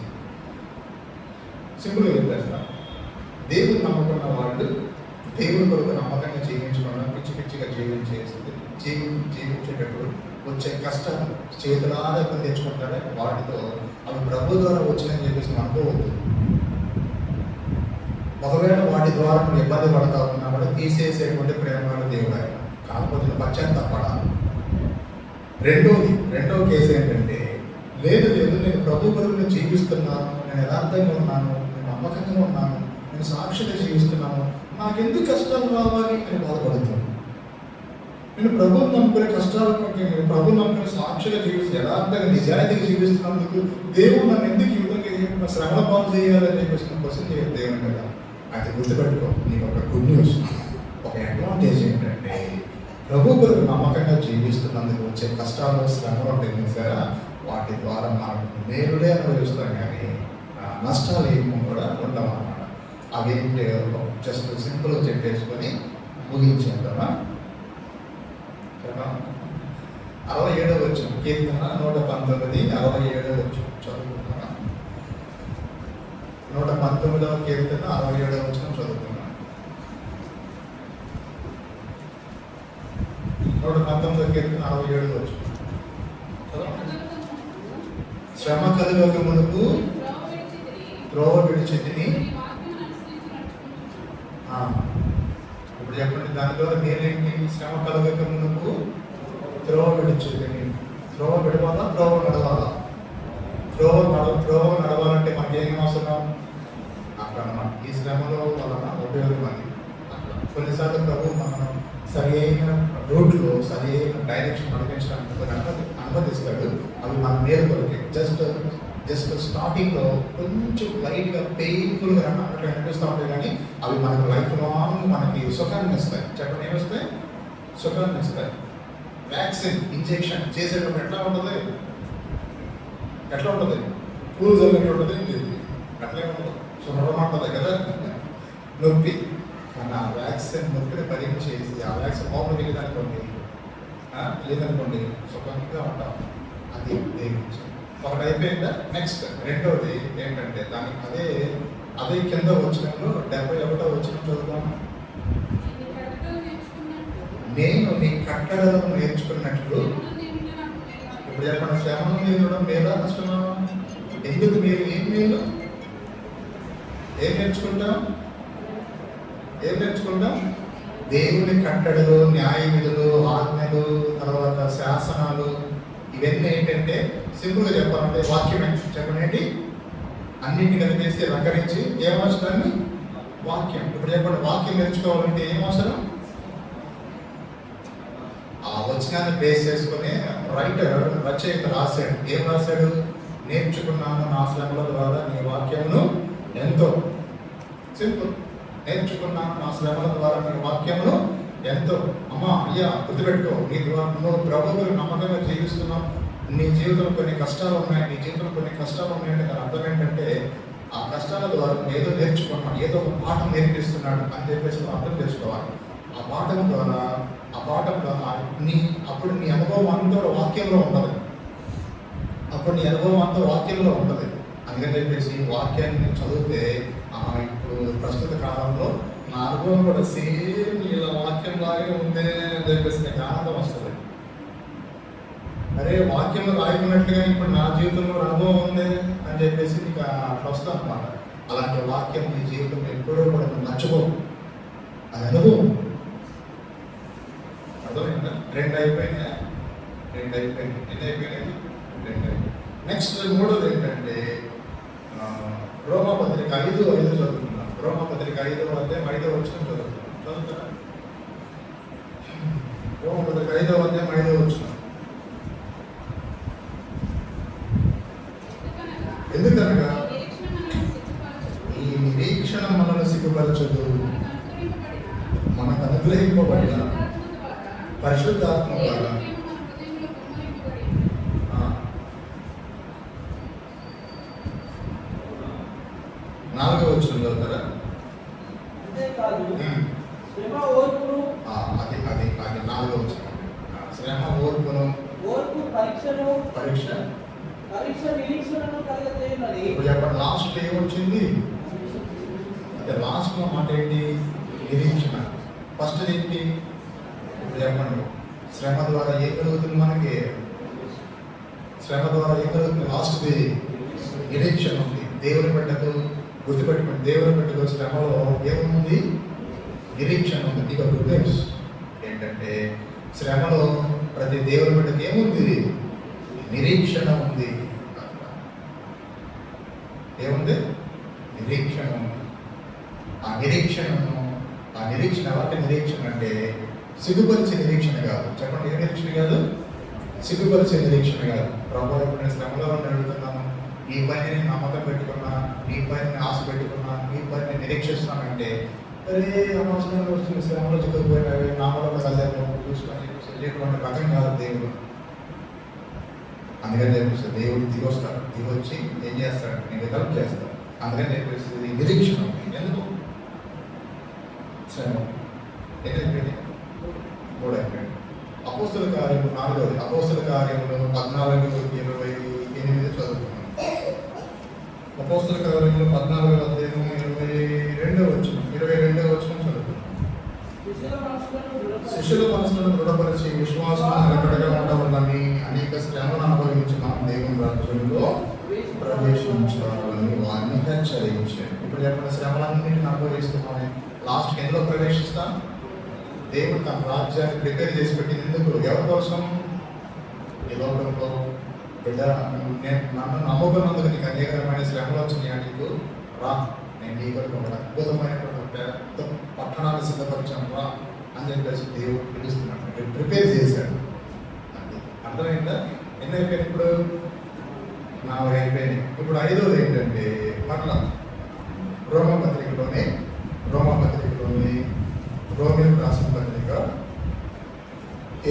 సింపుల్గా చెప్పేస్తా. దేవుడు నమ్ముకున్న వాళ్ళు దేవుడి కొరకు నమ్మకంగా జీవించకుండా పిచ్చిగా జీవించేటప్పుడు వచ్చే కష్టాలు చేతులారా తెచ్చుకుంటారే, వాటితో అవి ప్రభు ద్వారా వచ్చినాయని చెప్పేసి అనుకోవద్దు. ఒకవేళ వాటి ద్వారా నువ్వు ఇబ్బంది పడతా ఉన్నా కూడా తీసేసేటువంటి ప్రేమ దేవుడు ఆయన. కాకపోతే పశ్చాత్తాపడాలి. రెండో కేసు ఏంటంటే లేదు నేను ప్రభు కొరకు జీవిస్తున్నాను, నేను యథార్థంగా ఉన్నాను, నేను నమ్మకంగా ఉన్నాను, నేను సాక్షిగా జీవిస్తున్నాను, నాకెందుకు కష్టాలు రావాలి అని బాధపడుతున్నాను. నేను ప్రభుత్వం నమ్ముకునే కష్టాలు నేను ప్రభు నమ్ముకునే సాక్షిగా జీవిస్తూ యథార్థంగా నిజాయితీగా జీవిస్తున్నందుకు దేవుడు నన్ను ఎందుకు ఈ విధంగా శ్రమల పాలు చేయాలని చెప్పేసి క్వశ్చన్ చేయదు దేవుని కదా. అది గుర్తుపెట్టుకో. నీకు ఒక గుడ్ న్యూస్, ఒక అడ్వాంటేజ్ ఏంటంటే ప్రభు కొరకు నమ్మకంగా జీవిస్తున్నందుకు వచ్చే కష్టాలు శ్రమలు ఉంటాయి సరే, వాటి ద్వారా మనం మేలుడే అనుభవిస్తాం కానీ నష్టాలు ఏమో కూడా ఉండవు అన్నమాట. అవేంటి జస్ట్ సింపుల్గా చెప్పేసుకొని ముగించేద్దామా? 67వ వచనం, కీర్తన 119, 67వ వచనం చదువుకుంటున్నా. 119వ కీర్తన 67వ వచనం చదువుకున్నా. 119వ కీర్తన 67వ వచనం. శ్రమ కలుగక మునుపు త్రోవ విడిచితిని. ఇప్పుడు చెప్పండి, దాని ద్వారా నేనేంటి? శ్రమ కలగక మునుపు త్రోవ విడిచితిని. త్రోవ విడవాలా, త్రోవ నడవాలా? త్రోవ నడవాలంటే మనకి ఏం అవసరం? అక్కడ ఈ శ్రమలో వలన ఉపయోగం అది. కొన్నిసార్లు ప్రభు మనం సరైన రోడ్లో సరైన డైరెక్షన్ నడిపించడానికి అనుమతిస్తాడు. అవి మన మేలు కొరకే. జస్ట్ స్టార్టింగ్లో కొంచెం లైట్గా పెయిన్ఫుల్గా అట్లా అనిపిస్తూ ఉంటాయి, కానీ అవి మనకు లైఫ్ లాంగ్ మనకి సుఖాన్ని ఇస్తాయి. చెప్పండి, ఏమిస్తాయి? సుఖాన్ని ఇస్తాయి. వ్యాక్సిన్ ఇంజెక్షన్ చేసేటప్పుడు ఎట్లా ఉంటుంది? పూలు జరిగినట్టు ఉంటుంది, అట్లే ఉంటుంది, సుఖం ఉంటుంది కదా, నొప్పి. కానీ ఆ వ్యాక్సిన్ నొప్పిని భరించేసి ఆ వ్యాక్సిన్ లోపలికి లేదనుకోండి సుఖంగా ఉంటాం. అది దేవుడి. ఒకటి అయిపోయిందా? నెక్స్ట్ రెండవది ఏంటంటే దానికి అదే కింద వచనంలో 71వ వచనం చదువుతాము. నేను నీ కట్టడలను నేర్చుకున్నట్లు. ఇప్పుడు చెప్పండి, శ్రమను నేర్చడం మేలా నష్టమా? ఎందుకు మీరు ఏం మేలు? ఏం నేర్చుకుంటాం? దేవుని కట్టడలు, న్యాయ విధులు, ఆజ్ఞలు, తర్వాత శాసనాలు. ఇవన్నీ ఏంటంటే సింపుల్గా చెప్పాలంటే వాక్యమే. చెప్పండి ఏంటి? అన్నింటినీ కలిపేసి రంగరించి ఏమవసరాన్ని? వాక్యం. ఇప్పుడు చెప్పండి, వాక్యం నేర్చుకోవాలంటే ఏం అవసరం? ఆ వచనాన్ని బేస్ చేసుకుని రచయిత రాశాడు. ఏం రాశాడు? నేర్చుకున్నాను నా శ్రమల ద్వారా నీ వాక్యమును ఎంతో. సింపుల్. నేర్చుకున్నాను నా శ్రమల ద్వారా నీ వాక్యమును ఎంతో. అమ్మా అయ్యా గుర్తుపెట్టుకో, నీ ద్వారా నువ్వు ప్రభువులు నమ్మకంగా జీవిస్తున్నావు. నీ జీవితంలో కొన్ని కష్టాలు ఉన్నాయంటే దాని అర్థం ఏంటంటే ఆ కష్టాల ద్వారా ఏదో నేర్చుకున్నాడు, ఏదో ఒక పాఠం నేర్పిస్తున్నాడు అని చెప్పేసి అర్థం చేసుకోవాలి. ఆ పాఠం ద్వారా అప్పుడు నీ అనుభవం అంతా వాక్యంలో ఉంటుంది. అందుకని చెప్పేసి వాక్యాన్ని చదివితే ఇప్పుడు ప్రస్తుత కాలంలో నా అనుభవం కూడా సేమ్ ఇలా వాక్యం లాగే ఉందే అని చెప్పేసి నీకు ఆనందం వస్తుంది. అరే వాక్యంలో రాయకున్నట్లుగా ఇప్పుడు నా జీవితంలో అనుభవం ఉంది అని చెప్పేసి నీకు అట్లా వస్తుంది అన్నమాట. అలాంటి వాక్యం నీ జీవితంలో ఎప్పుడూ కూడా నువ్వు మర్చిపోవు. అది అనుభవం. అర్థమైందా? రెండు అయిపోయినాయి. ఎన్ని అయిపోయినాయి? నెక్స్ట్ మూడోది ఏంటంటే రోమాపత్రిక 5:5 చదువుతున్నాం. రోమాపత్రిక 5వ అధ్యాయం 5వ వచనం చదువుతారా? రోమాపత్రిక 5వ అధ్యాయం 5వ వచనం. ఎందుకనగా ఈ నిరీక్షణ మనల్ని సిగ్గుపరచదు, మనకు అనుగ్రహింపబడిన పరిశుద్ధాత్మ ద్వారా. 4వ వచనం చదువుతారా? అది 4వ వచనం. శ్రమ ఓర్పును, పరీక్ష నిరీక్షణను కలుగజేయునని. ఇప్పుడు చెప్పండి, లాస్ట్ ఏమొచ్చింది? అంటే లాస్ట్ మాట ఏంటి? నిరీక్షణ. ఫస్ట్ ఏంటి? ఇప్పుడు చెప్పండి, శ్రమ ద్వారా ఏం కలుగుతుంది మనకి? లాస్ట్ది నిరీక్షణ ఉంది. దేవుని బిడ్డకు గుర్తుపెట్టుకోండి, దేవుని బిడ్డకు శ్రమలో ఏముంది? నిరీక్షణ ఉంది. ఇక గుడ్ న్యూస్ ఏంటంటే శ్రమలో ప్రతి దేవుని బిడ్డకు ఏముంది? నిరీక్షణ ఉంది. ఏముంది? నిరీక్షణ ఉంది. ఆ నిరీక్షణ అలాంటి నిరీక్షణ అంటే సిగ్గుపరిచే నిరీక్షణ కాదు. చెప్పండి, ఏ నిరీక్షణ కాదు? సిగ్గుపరిచే నిరీక్షణ కాదు. ప్రభు ఇప్పుడు నేను శ్రమలో అడుగుతున్నాను, నీ పైన నేను నమ్మకం పెట్టుకున్నా, నీ పైన ఆశ పెట్టుకున్నా, నీ పైన నేను నిరీక్షిస్తున్నానంటే అరే అనవసరంగా వస్తున్న శ్రమలో చిక్కుకుపోయినవి నా వల్ల కళ్యాణం చూసుకొని ఇటువంటి రకం కాదు దేవుడు. అందుకని చెప్పేసి దేవుడు దిగొచ్చి ఏం చేస్తాడు? నీకు హెల్ప్ చేస్తాడు. అందుకని చెప్పేసి నిరీక్షణ. ఎందుకు? శ్రమ. ఎన్ని అయిపోయినాయి? 3 అయిపోయింది. అపోస్తల కార్యము 4వది. అపోస్తల కార్యములు 14:28 చదువుకున్నాం. అపోస్తల కార్యములు 14:22 చదువుకున్నాం. శిష్యుల మనసులను దృఢపరిచి విశ్వాసం నిలకడగా ఉండవాలని అనేక శ్రమను అనుభవించి మనం దేవుని రాజ్యంలో ప్రవేశించాలని వారిని హెచ్చరించారు. ఇప్పుడు చెప్పిన శ్రమలన్నింటిని అనుభవిస్తున్నామని లాస్ట్కి ఎందులో ప్రవేశిస్తాం? దేవుడు తన రాజ్యాన్ని ప్రిపేర్ చేసి పెట్టింది ఎందుకు? ఎవరి కోసం? ఈ లోకంలో బిడ్డ నన్ను నమ్మకనందుకు నీకు అనేకమైన శ్రమలు వచ్చినాయి. నీకు రా, నేను నీ కొరకు ఒక అద్భుతమైనటువంటి పెద్ద పట్టణాన్ని సిద్ధపరిచాను రా అని చెప్పేసి దేవుడు పిలుస్తున్నాడు, ప్రిపేర్ చేశాడు. అది అర్థమైందా? ఎన్ని అయిపోయింది ఇప్పుడు? 4 అయిపోయినాయి. ఇప్పుడు 5వది ఏంటంటే మరలా రోమపత్రికలోని రోమిలకు రాసిన పత్రిక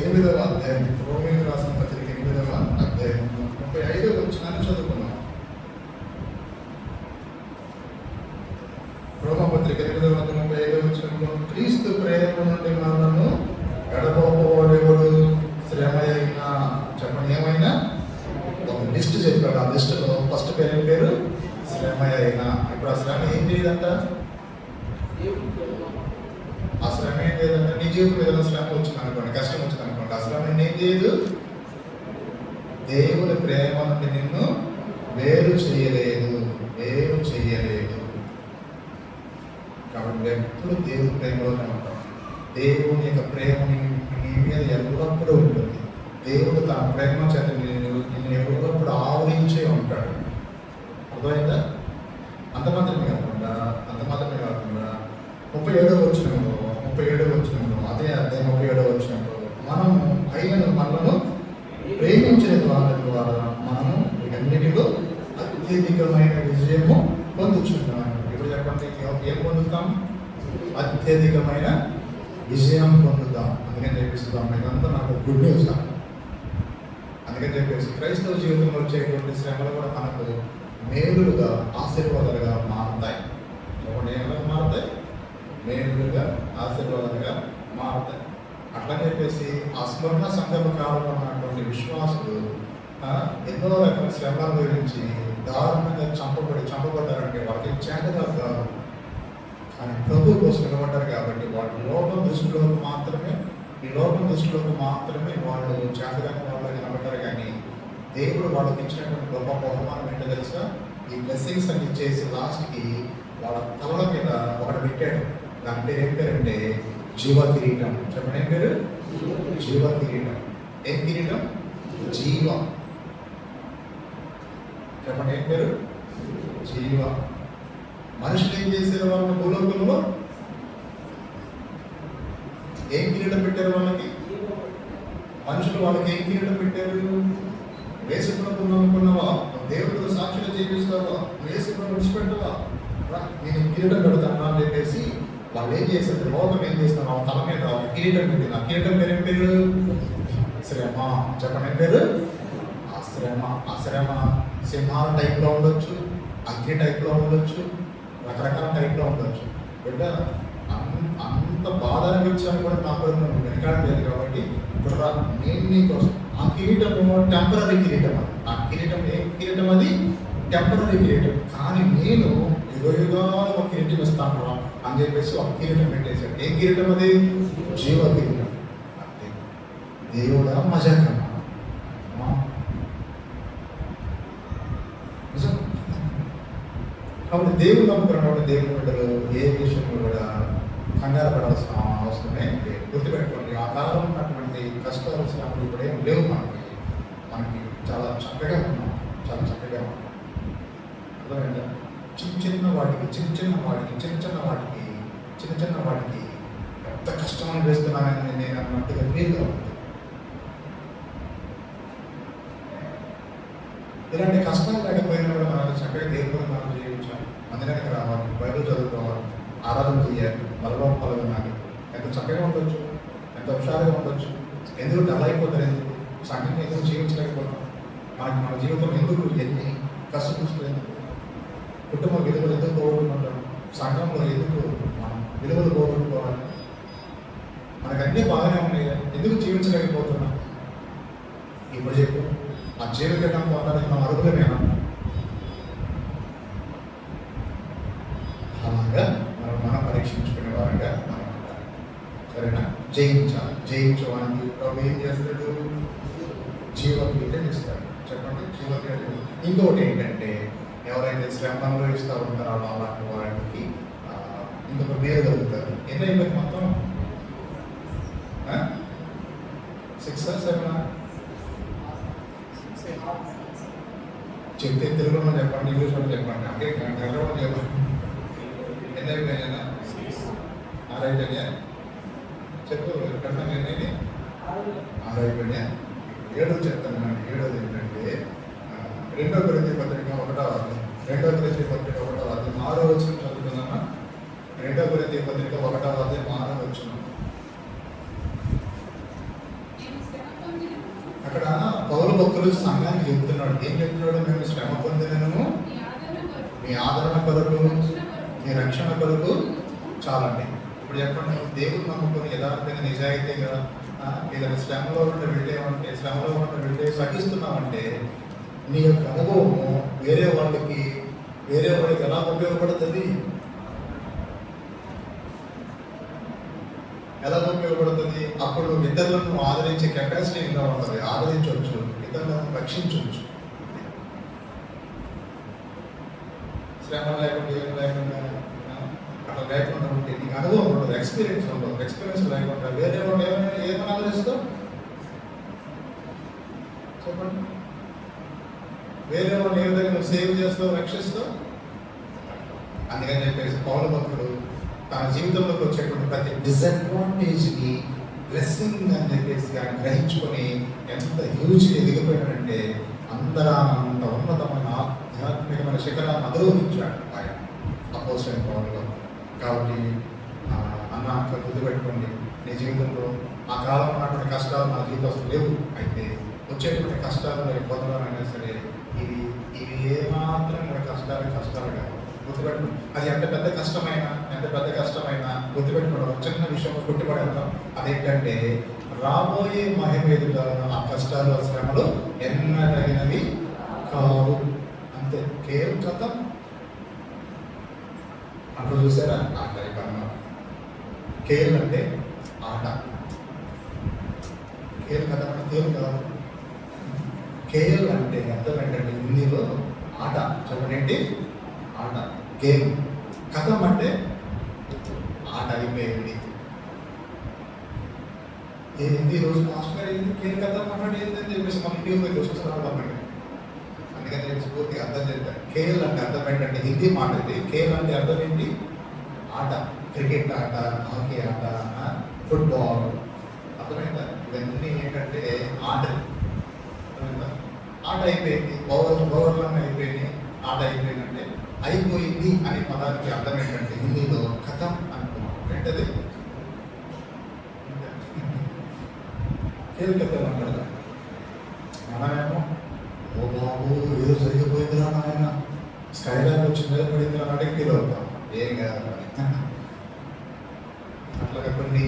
8వ అధ్యాయం, రోమిలకు రాసిన పత్రిక 8వ అధ్యాయం 35వ వచనాన్ని చదువుకున్నాం. రోమపత్రిక 8వ అధ్యాయం 35వ వచనంలో క్రీస్తు ప్రేమ నుండి మనలను ఎడబాపువాడెవడు? శ్రమ అయినా చెప్పండి, ఏమైనా ఒక లిస్ట్ చెప్పాడు. ఆ లిస్టులో ఫస్ట్ పేరు శ్రమ అయినా. ఇప్పుడు ఆ శ్రమ ఏం చేయదంట? ఆ శ్రమ ఏం చేయదంటే నీ జీవితంలో ఏదైనా శ్రమ వచ్చింది అనుకోండి, కష్టం వచ్చింది అనుకోండి, ఆ శ్రమ ఏం చేయదు? దేవుని ప్రేమ నుండి నిన్ను వేరు చేయలేదు. కాబట్టి ఎప్పుడు దేవుని ప్రేమలోనే ఉంటాం. దేవుని యొక్క ప్రేమ నీ మీద ఎల్లప్పుడూ ఉంటుంది. దేవుడు తన ప్రేమ చేత నిన్ను ఎల్లప్పుడూ ఆవరించే ఉంటాడు. అర్థమైందా? అంత మాత్రమే కాకుండా 37వ వచనంలో అదే అధ్యాయం 37వ వచనంలో మనము అయినను మనలను ప్రేమించిన ద్వారా మనము వీటన్నిటిలో అత్యధికమైన విజయము పొందుచున్నాం. ఇప్పుడు చెప్పండి, ఏం పొందుతాం? అత్యధికమైన విజయం పొందుతాం. అందుకని చెప్పిస్తున్నాం, ఇదంతా నాకు గుడ్ న్యూస్. అందుకని చెప్పేసి క్రైస్తవ జీవితంలో వచ్చేటువంటి శ్రమలు కూడా మనకు మేలులుగా, ఆశీర్వాదాలుగా మారుతాయి. ఎలా మారుతాయి? మేలులుగా, ఆశీర్వాదాలుగా మారుతాయి. అట్లా చెప్పేసి ఆ స్వర్ణ సందర్భ కాలంలో ఉన్నటువంటి విశ్వాసులు ఎన్నో రకాల శ్రమల గురించి దారుణంగా చంపబడ్డారంటే వాళ్ళకి చేతగా కాదు, కానీ ప్రభు కోసం నిలబడ్డారు కాబట్టి వాళ్ళు ఈ లోకం దృష్టిలోకి మాత్రమే వాళ్ళు చేతగానే వాళ్ళు నిలబడ్డారు. కానీ దేవుడు వాళ్ళకి ఇచ్చినటువంటి గొప్ప బహుమానం ఏంటో తెలుసా? ఈ బ్లెస్సింగ్స్ అన్ని ఇచ్చేసి లాస్ట్కి వాళ్ళ తలల మీద ఒకటి పెట్టాడు. దాని పేరు ఏం పేరంటే జీవ కిరీటం. చెప్పండి, ఏం పేరు? జీవ కిరీటం. ఏం కిరీటం? జీవ. చెప్పండి, ఏం పేరు? జీవ. మనుషులు ఏం చేశారు? వాళ్ళని భూలోకంలో ఏం కిరీటం పెట్టారు? వాళ్ళకి మనుషులు వాళ్ళకి ఏం కిరీటం పెట్టారు? వేసుకున్నప్పుడు అనుకున్నావా? దేవుడితో సాక్షిగా చేపిస్తావా? వేసుకున్న విడిచిపెట్టవా? నేను కిరీటం పెడతాను అని చెప్పేసి వాళ్ళు ఏం చేశారు? లోకం ఏం చేస్తున్నారు? వాళ్ళ తల మీద కిరీటం పెట్టింది. ఆ కిరీటం పేరు ఏం పేరు? శ్రమ. చెప్పండి, ఏం పేరు? ఆ శ్రమ సింహాల టైప్లో ఉండొచ్చు, అగ్ని టైప్లో ఉండొచ్చు, రకరకాల టైప్లో ఉండొచ్చు. బిడ్డ అంత బాధ అనిపించాను కూడా నాకు వెనకాడలేదు. కాబట్టి ఇప్పుడు నేను నీకోసం ఆ కిరీటము టెంపరీ కిరీటం. ఆ కిరీటం ఏం కిరీటం? అది టెంపరీ కిరీటం. కానీ నేను యుగయుగా ఒక కిరీటం ఇస్తాను అని చెప్పేసి ఒక కిరీటం పెట్టేశాడు. ఏం కిరీటం అది? జీవ కిరీటం. అంతే. దేవుడా మజాకమ్మా నిజం. కాబట్టి దేవుడు నమ్ముకున్నటువంటి దేవుని బిడ్డలు ఏ విషయంలో కూడా కంగారు పడాల్సిన అవసరమే లేదు. గుర్తుపెట్టుకోండి, ఆ కాలంలో ఉన్నటువంటి కష్టాలు శ్రమలు కూడా ఏం లేవు. మనకి చాలా చక్కగా ఉన్నాం. అర్థమైందా? చిన్న చిన్న వాటికి ఎంత కష్టం అనిపిస్తున్నానని నేను అన్నట్టుగా ఫీల్గా ఉంది. ఇలాంటి కష్టాలు లేకపోయినా కూడా మనం చక్కగా దేవుడు మనం జీవించాలి. మందిరానికి రావాలి, బైబిల్ చదువుకోవాలి, ఆరాధన చేయాలి, బలవం పాల్గొనాలి. ఎంత చక్కగా ఉండొచ్చు, ఎంత హుషారుగా ఉండొచ్చు. ఎందుకు డల్ అయిపోతారు? ఎందుకు సంఘం ఎందుకు జీవించలేకపోతాం? మన జీవితంలో ఎందుకు ఎన్ని కష్టపుస్తులు, ఎందుకు కుటుంబ విలువలు ఎందుకు పోగొట్టుకుంటాం? సంఘంలో ఎందుకు మనం విలువలు పోగొట్టుకోవాలి? అన్నీ బాగానే ఉన్నాయి, ఎందుకు జీవించలేకపోతున్నా? ఇప్పుడు చెప్పు, ఆ జీవితం పొందడానికి మనం అర్హులమేనా? అలాగా మనం పరీక్షించుకునే వారంగా మనం ఉండాలి. సరేనా? జయించాలి. జయించడానికి ప్రభు ఏం చేస్తాడు? జీవక్రియలు ఇస్తాడు. చెప్పండి, జీవక్రియలు. ఇంకొకటి ఏంటంటే, ఎవరైతే శ్రమ అనుభవిస్తూ ఉంటారో అలాంటి వారికి ఇంకొక మేలు కలుగుతారు. ఎన్ని అయిపోయింది మొత్తం? 6 or 7? చెప్తే తెలుగులో చెప్పండి, ఇంగ్లీష్లో చెప్పండి, అంటే కన్నడలో చెప్పండి. ఎన్ని అయిపోయినా? 6 అయిపోయినా? చెప్పు, కరెక్ట్గా ఎన్ని? 6 అయిపోయినా? 7 చెప్తాను. 7வது ఏంటంటే 2 కొరింథీ పత్రిక 1వ అధ్యాయం. 2 కొరింథీ పత్రిక 1వ అధ్యాయం 6వ వచనం చదువుకుందామా? 2 కొరింథీ పత్రిక 1వ అధ్యాయం 6వ వచనం. అక్కడ పౌలు భక్తులు సంఘానికి చెప్తున్నాడు. ఏం చెప్తున్నాడు? మేము శ్రమ పొందినను మీ ఆదరణ కొరకు, మీ రక్షణ కొరకు చాలండి. ఇప్పుడు చెప్పండి, దేవుడు నమ్ముకొని యథార్థంగా నిజాయితీగా ఏదైనా శ్రమలో ఉంటే వెళ్ళే సహిస్తున్నామంటే నీ యొక్క అనుభవము వేరే వాళ్ళకి ఎలా ఉపయోగపడుతుంది? ఎలా ఉపయోగపడుతుంది? అప్పుడు ఇతరులను ఆదరించే కెపాసిటీ ఇంకా ఉంటుంది. ఆదరించవచ్చు, ఇతరులను రక్షించవచ్చు. శ్రమ లేకుండా ఏం లేకుండా అట్లా లేకుండా ఉంటే నీకు అనుభవం ఉండదు, ఎక్స్పీరియన్స్ ఉండదు. ఎక్స్పీరియన్స్ లేకుండా వేరే వాళ్ళు ఏమైనా ఆదరిస్తావు? చెప్పండి, వేరే వాళ్ళు ఏ విధంగా నువ్వు సేవ్ చేస్తావు, రక్షిస్తావు? అందుకని చెప్పేసి పౌలు భక్తుడు తన జీవితంలోకి వచ్చేటువంటి ప్రతి డిసడ్వాంటేజ్ని బ్లెస్సింగ్ అని చెప్పేసి ఆయన గ్రహించుకొని ఎంత హ్యూజ్గా ఎదిగిపోయాడంటే అంత ఉన్నతమైన ఆధ్యాత్మికమైన శిఖరాన్ని అధిరోహించాడు ఆయన అపోస్తలుడైన పౌలులో. కాబట్టి అన్న అక్కడ గుర్తుపెట్టుకోండి, నీ జీవితంలో ఆ కాలంలో ఉన్నటువంటి కష్టాలు మన జీవితంలో లేవు. అయితే వచ్చేటువంటి కష్టాలు పొందడాలైనా సరే ఇవి ఏమాత్రం కూడా కష్టాలు కాదు. గుర్తుపెట్టుకోండి. అది ఎంత పెద్ద కష్టమైనా గుర్తుపెట్టుకోవడం. చిన్న విషయంలో గుర్తుపడేద్దాం. అదేంటంటే రాబోయే మహిమ ఎదుట ఆ కష్టాలు, శ్రమలు ఎన్నదగినవి కావు. అంతే, కేవలం కథ అంటూ చూసారా? ఆట పన్ను కేల్ అంటే ఆట. కేల్ కథ అంటే కేల్ కాదు. కేల్ అంటే అర్థం ఏంటంటే హిందీలో ఆట. చెప్పండి, ఆట, గేమ్. కథం అంటే ఆట అయిపోయింది. ఏంది రోజు మాస్టర్ అయింది, కేల్ కథం అన్నాడు ఏంటని చెప్పేసి మన ఇంటికి చూసుకున్నాడు అన్నమాట. అందుకని చెప్పి పూర్తిగా అర్థం చేద్దాం. కేల్ అంటే అర్థం ఏంటంటే హిందీ మాట ఇది. కేల్ అంటే అర్థం ఏంటి? ఆట. క్రికెట్ ఆట, హాకీ ఆట, ఫుట్బాల్. అర్థమైందా? ఇవన్నీ ఏంటంటే ఆటలు. అర్థమైందా? ఆట అయిపోయింది, ఓవర్లోనే అయిపోయింది. ఆట అయిపోయిందంటే అయిపోయింది అనే పదానికి అర్థం ఏంటంటే హిందీలో కథం అనుకున్నాం. ఏంటది? కేల్ కథం అంటారు. మనమేమో ఓ బాబు ఏదో జరిగిపోయిందిరా నాయన, స్కైలాగ్ వచ్చి మీద పడింది అన్నట్టు ఫీల్ అవుతాం. ఏం కాదు. అట్లాగే కొన్ని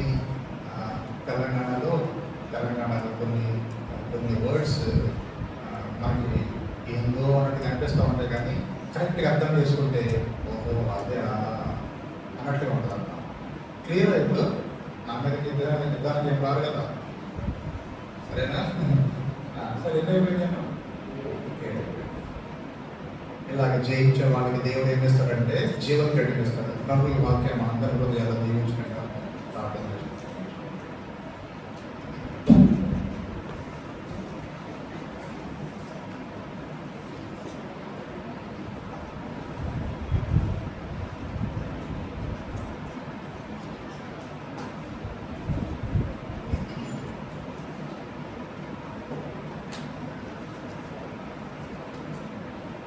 తెలంగాణలో కొన్ని వర్డ్స్ మనకి ఏందో అన్నట్టుగా అనిపిస్తూ ఉంటాయి, కానీ కరెక్ట్గా అర్థం చేసుకుంటే ఓహో అదే అన్నట్టుగా ఉంటుంది అన్న. క్లియర్ ఇప్పుడు నా మీదకి నిదానికి ఏం రాదు కదా? సరేనా? సరే, ఎన్నో అయిపోయింది. ఇలాగ జయించే వాళ్ళకి దేవుడు ఏం చేస్తాడంటే జీవం కడిగిస్తాడు. ప్రభు ఈ వాక్యం అందరిలో ఎలా దీవించినట్టు ప్రార్థన చేస్తాడు.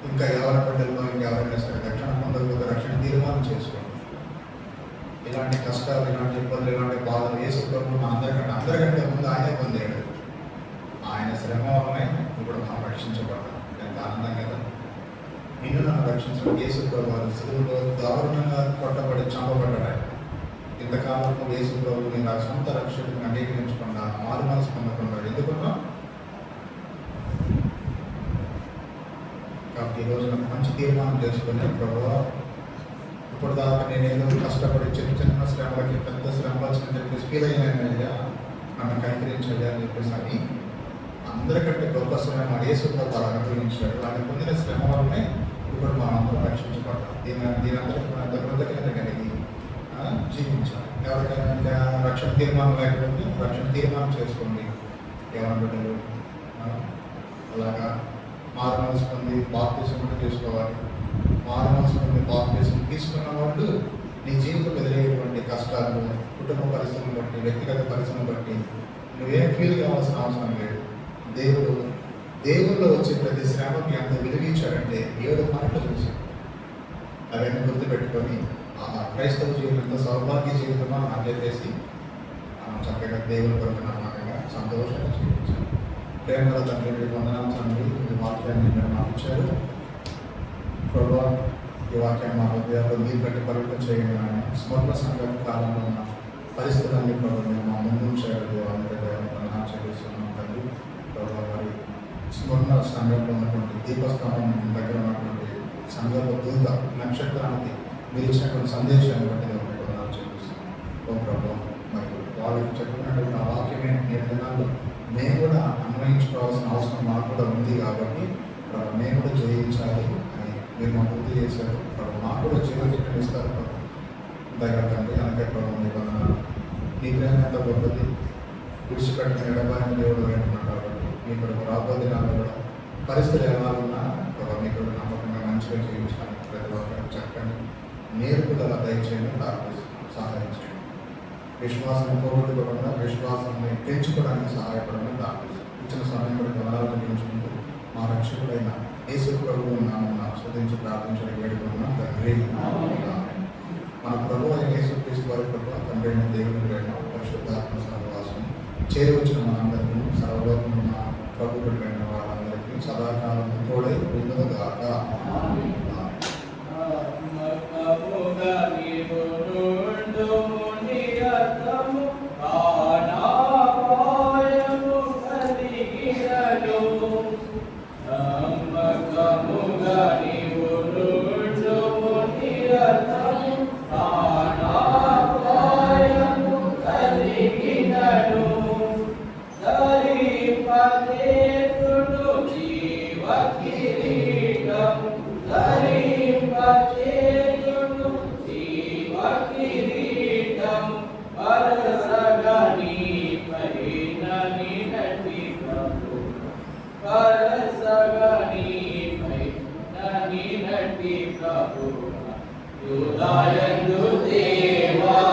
ఇంకా ఎవరి బిడ్డల్లో ఇంకెవరైనా సరే రక్షణ పొందకపోతే రక్షణ తీర్మానం చేసుకోండి. ఇలాంటి కష్టాలు, ఇలాంటి ఇబ్బందులు, ఇలాంటి బాధలు ఏ సుఖము అందరికంటే ముందు ఆయనే పొందాడు. ఆయన శ్రమ వల్లనే ఇప్పుడు మనం రక్షించబడ్డాం. ఎంత ఆనందం కదా! నిన్ను నన్ను రక్షించడం యేసు ప్రభువు సిలువలో దారుణంగా కొట్టబడి చంపబడ్డాడు. ఆయన ఇంతకాలం యేసు ప్రభువుని నా సొంత రక్షకుని అంగీకరించకుండా మారు మనసు పొందకుండా ఎందుకున్నా కాబట్టి ఈరోజు నాకు మంచి తీర్మానం చేసుకుని ప్రభువా ఇప్పుడు దాకా నేను ఏదో కష్టపడి చిన్న చిన్న శ్రమలకి పెద్ద శ్రమ వచ్చిందని చెప్పేసి ఫీల్ అయినాయ్యా, నన్ను కనికరించయ్యా అని చెప్పేసి అని అందరికంటే గొప్ప శ్రమ యేసు ప్రభు అనుభవించాడు. ఆయన పొందిన శ్రమ వల్లనే ఇప్పుడు మనం అందరం రక్షించబడ్డాం. దీనందరికీ మన దగ్గర కలిగి జీవించాలి. ఎవరికైనా ఇంకా రక్షణ తీర్మానం లేకపోతే రక్షణ తీర్మానం చేసుకోండి. ఎవరి బిడ్డలు అలాగా మారు మనసు పొంది బాప్తిసం కూడా తీసుకోవాలి. మారు మనసు పొంది బాప్తిసం తీసుకున్న వాళ్ళు నీ జీవితం ఎదురయ్యేటువంటి కష్టాలు, కుటుంబ పరిస్థితులను బట్టి, వ్యక్తిగత పరిస్థితులను బట్టి నువ్వేం ఫీల్ కావాల్సిన అవసరం లేదు. దేవుల్లో వచ్చే ప్రతి శ్రమకి ఎంత విలువించాడంటే 7 మాటలు చూసి అవన్నీ గుర్తుపెట్టుకొని క్రైస్తవ జీవితం ఎంత సౌభాగ్య జీవితమో అని చెప్పేసి చక్కగా దేవుని కొరకు నమ్మకంగా సంతోషంగా జీవించాలి. ప్రేమల తండ్రి వందనాలు తండ్రి, ఈ వాక్యాన్ని మీరు మాకు ఇచ్చారు ప్రభా. ఈ వాక్యాన్ని మా హృదయాల్లో మీరు కట్టి పరివర్తన చేయండి. ఆయన స్మరణ సంఘం కాలంలో ఉన్న పరిస్థితులన్నీ ప్రభు మీరు మా ముందు ఉంచారు. దేవాన్ని వందనాలు చెల్లిస్తున్నాం తండ్రి ప్రభా. మరి స్మరణ సంఘంలో ఉన్నటువంటి దీపస్తంభం దగ్గర ఉన్నటువంటి సంఘంలో దూత నక్షత్రానికి మీరు ఇచ్చినటువంటి సందేశాన్ని బట్టి దేవుని వందనాలు చెల్లిస్తున్నాం. ఓ ప్రభు, మరి వాళ్ళకి చెప్పినటువంటి ఆ వాక్యమే నేటి దినాల్లో మేము కూడా అన్వయించుకోవాల్సిన అవసరం మాకు కూడా ఉంది. కాబట్టి మేము కూడా జయించాలి అని మీరు మాకు గుర్తు చేశారు. మాకు కూడా జీవితం ఇస్తారు దగ్గర తండ్రి. అలాగే ప్రభు మీ వందనాలు. నీ ప్రేమ ఎంత గొప్పది, విడిచిపెట్టిన ఎడబాయిన దేవుడు అంటున్నాడు. కాబట్టి మీ కొరకు రాబోయే దినాల్లో కూడా పరిస్థితులు ఎలా ఉన్నా ప్రభు మీ కొరకు నమ్మకంగా మంచిగా జీవించడానికి ప్రతి ఒక్కరికి చక్కని నేర్పుదల దయచేయండి, ప్రార్థిస్తున్నాం. సహాయం చేయండి. విశ్వాసం పోగొట్టుకోకుండా విశ్వాసాన్ని పెంచుకోవడానికి సహాయపడమని ప్రార్థిస్తున్నాం. ఇచ్చిన సమయం కూడా గమనాలు పెంచుకుంటూ మా రక్షకుడైన యేసు ప్రభువు నామమున స్తుతించి ప్రార్థించడానికి వేడుకుంటున్నాం తండ్రి. మన ప్రభు అయిన యేసుక్రీస్తు వారి కృప, తండ్రి అయిన దేవుని ప్రేమ, పరిశుద్ధాత్మ సహవాసం చేరవచ్చిన మనందరికీ, సర్వలోకమున ఉన్న ప్రభు బిడ్డలైన వాళ్ళందరికీ సదాకాలం తోడై ఉండుగాక. దేవా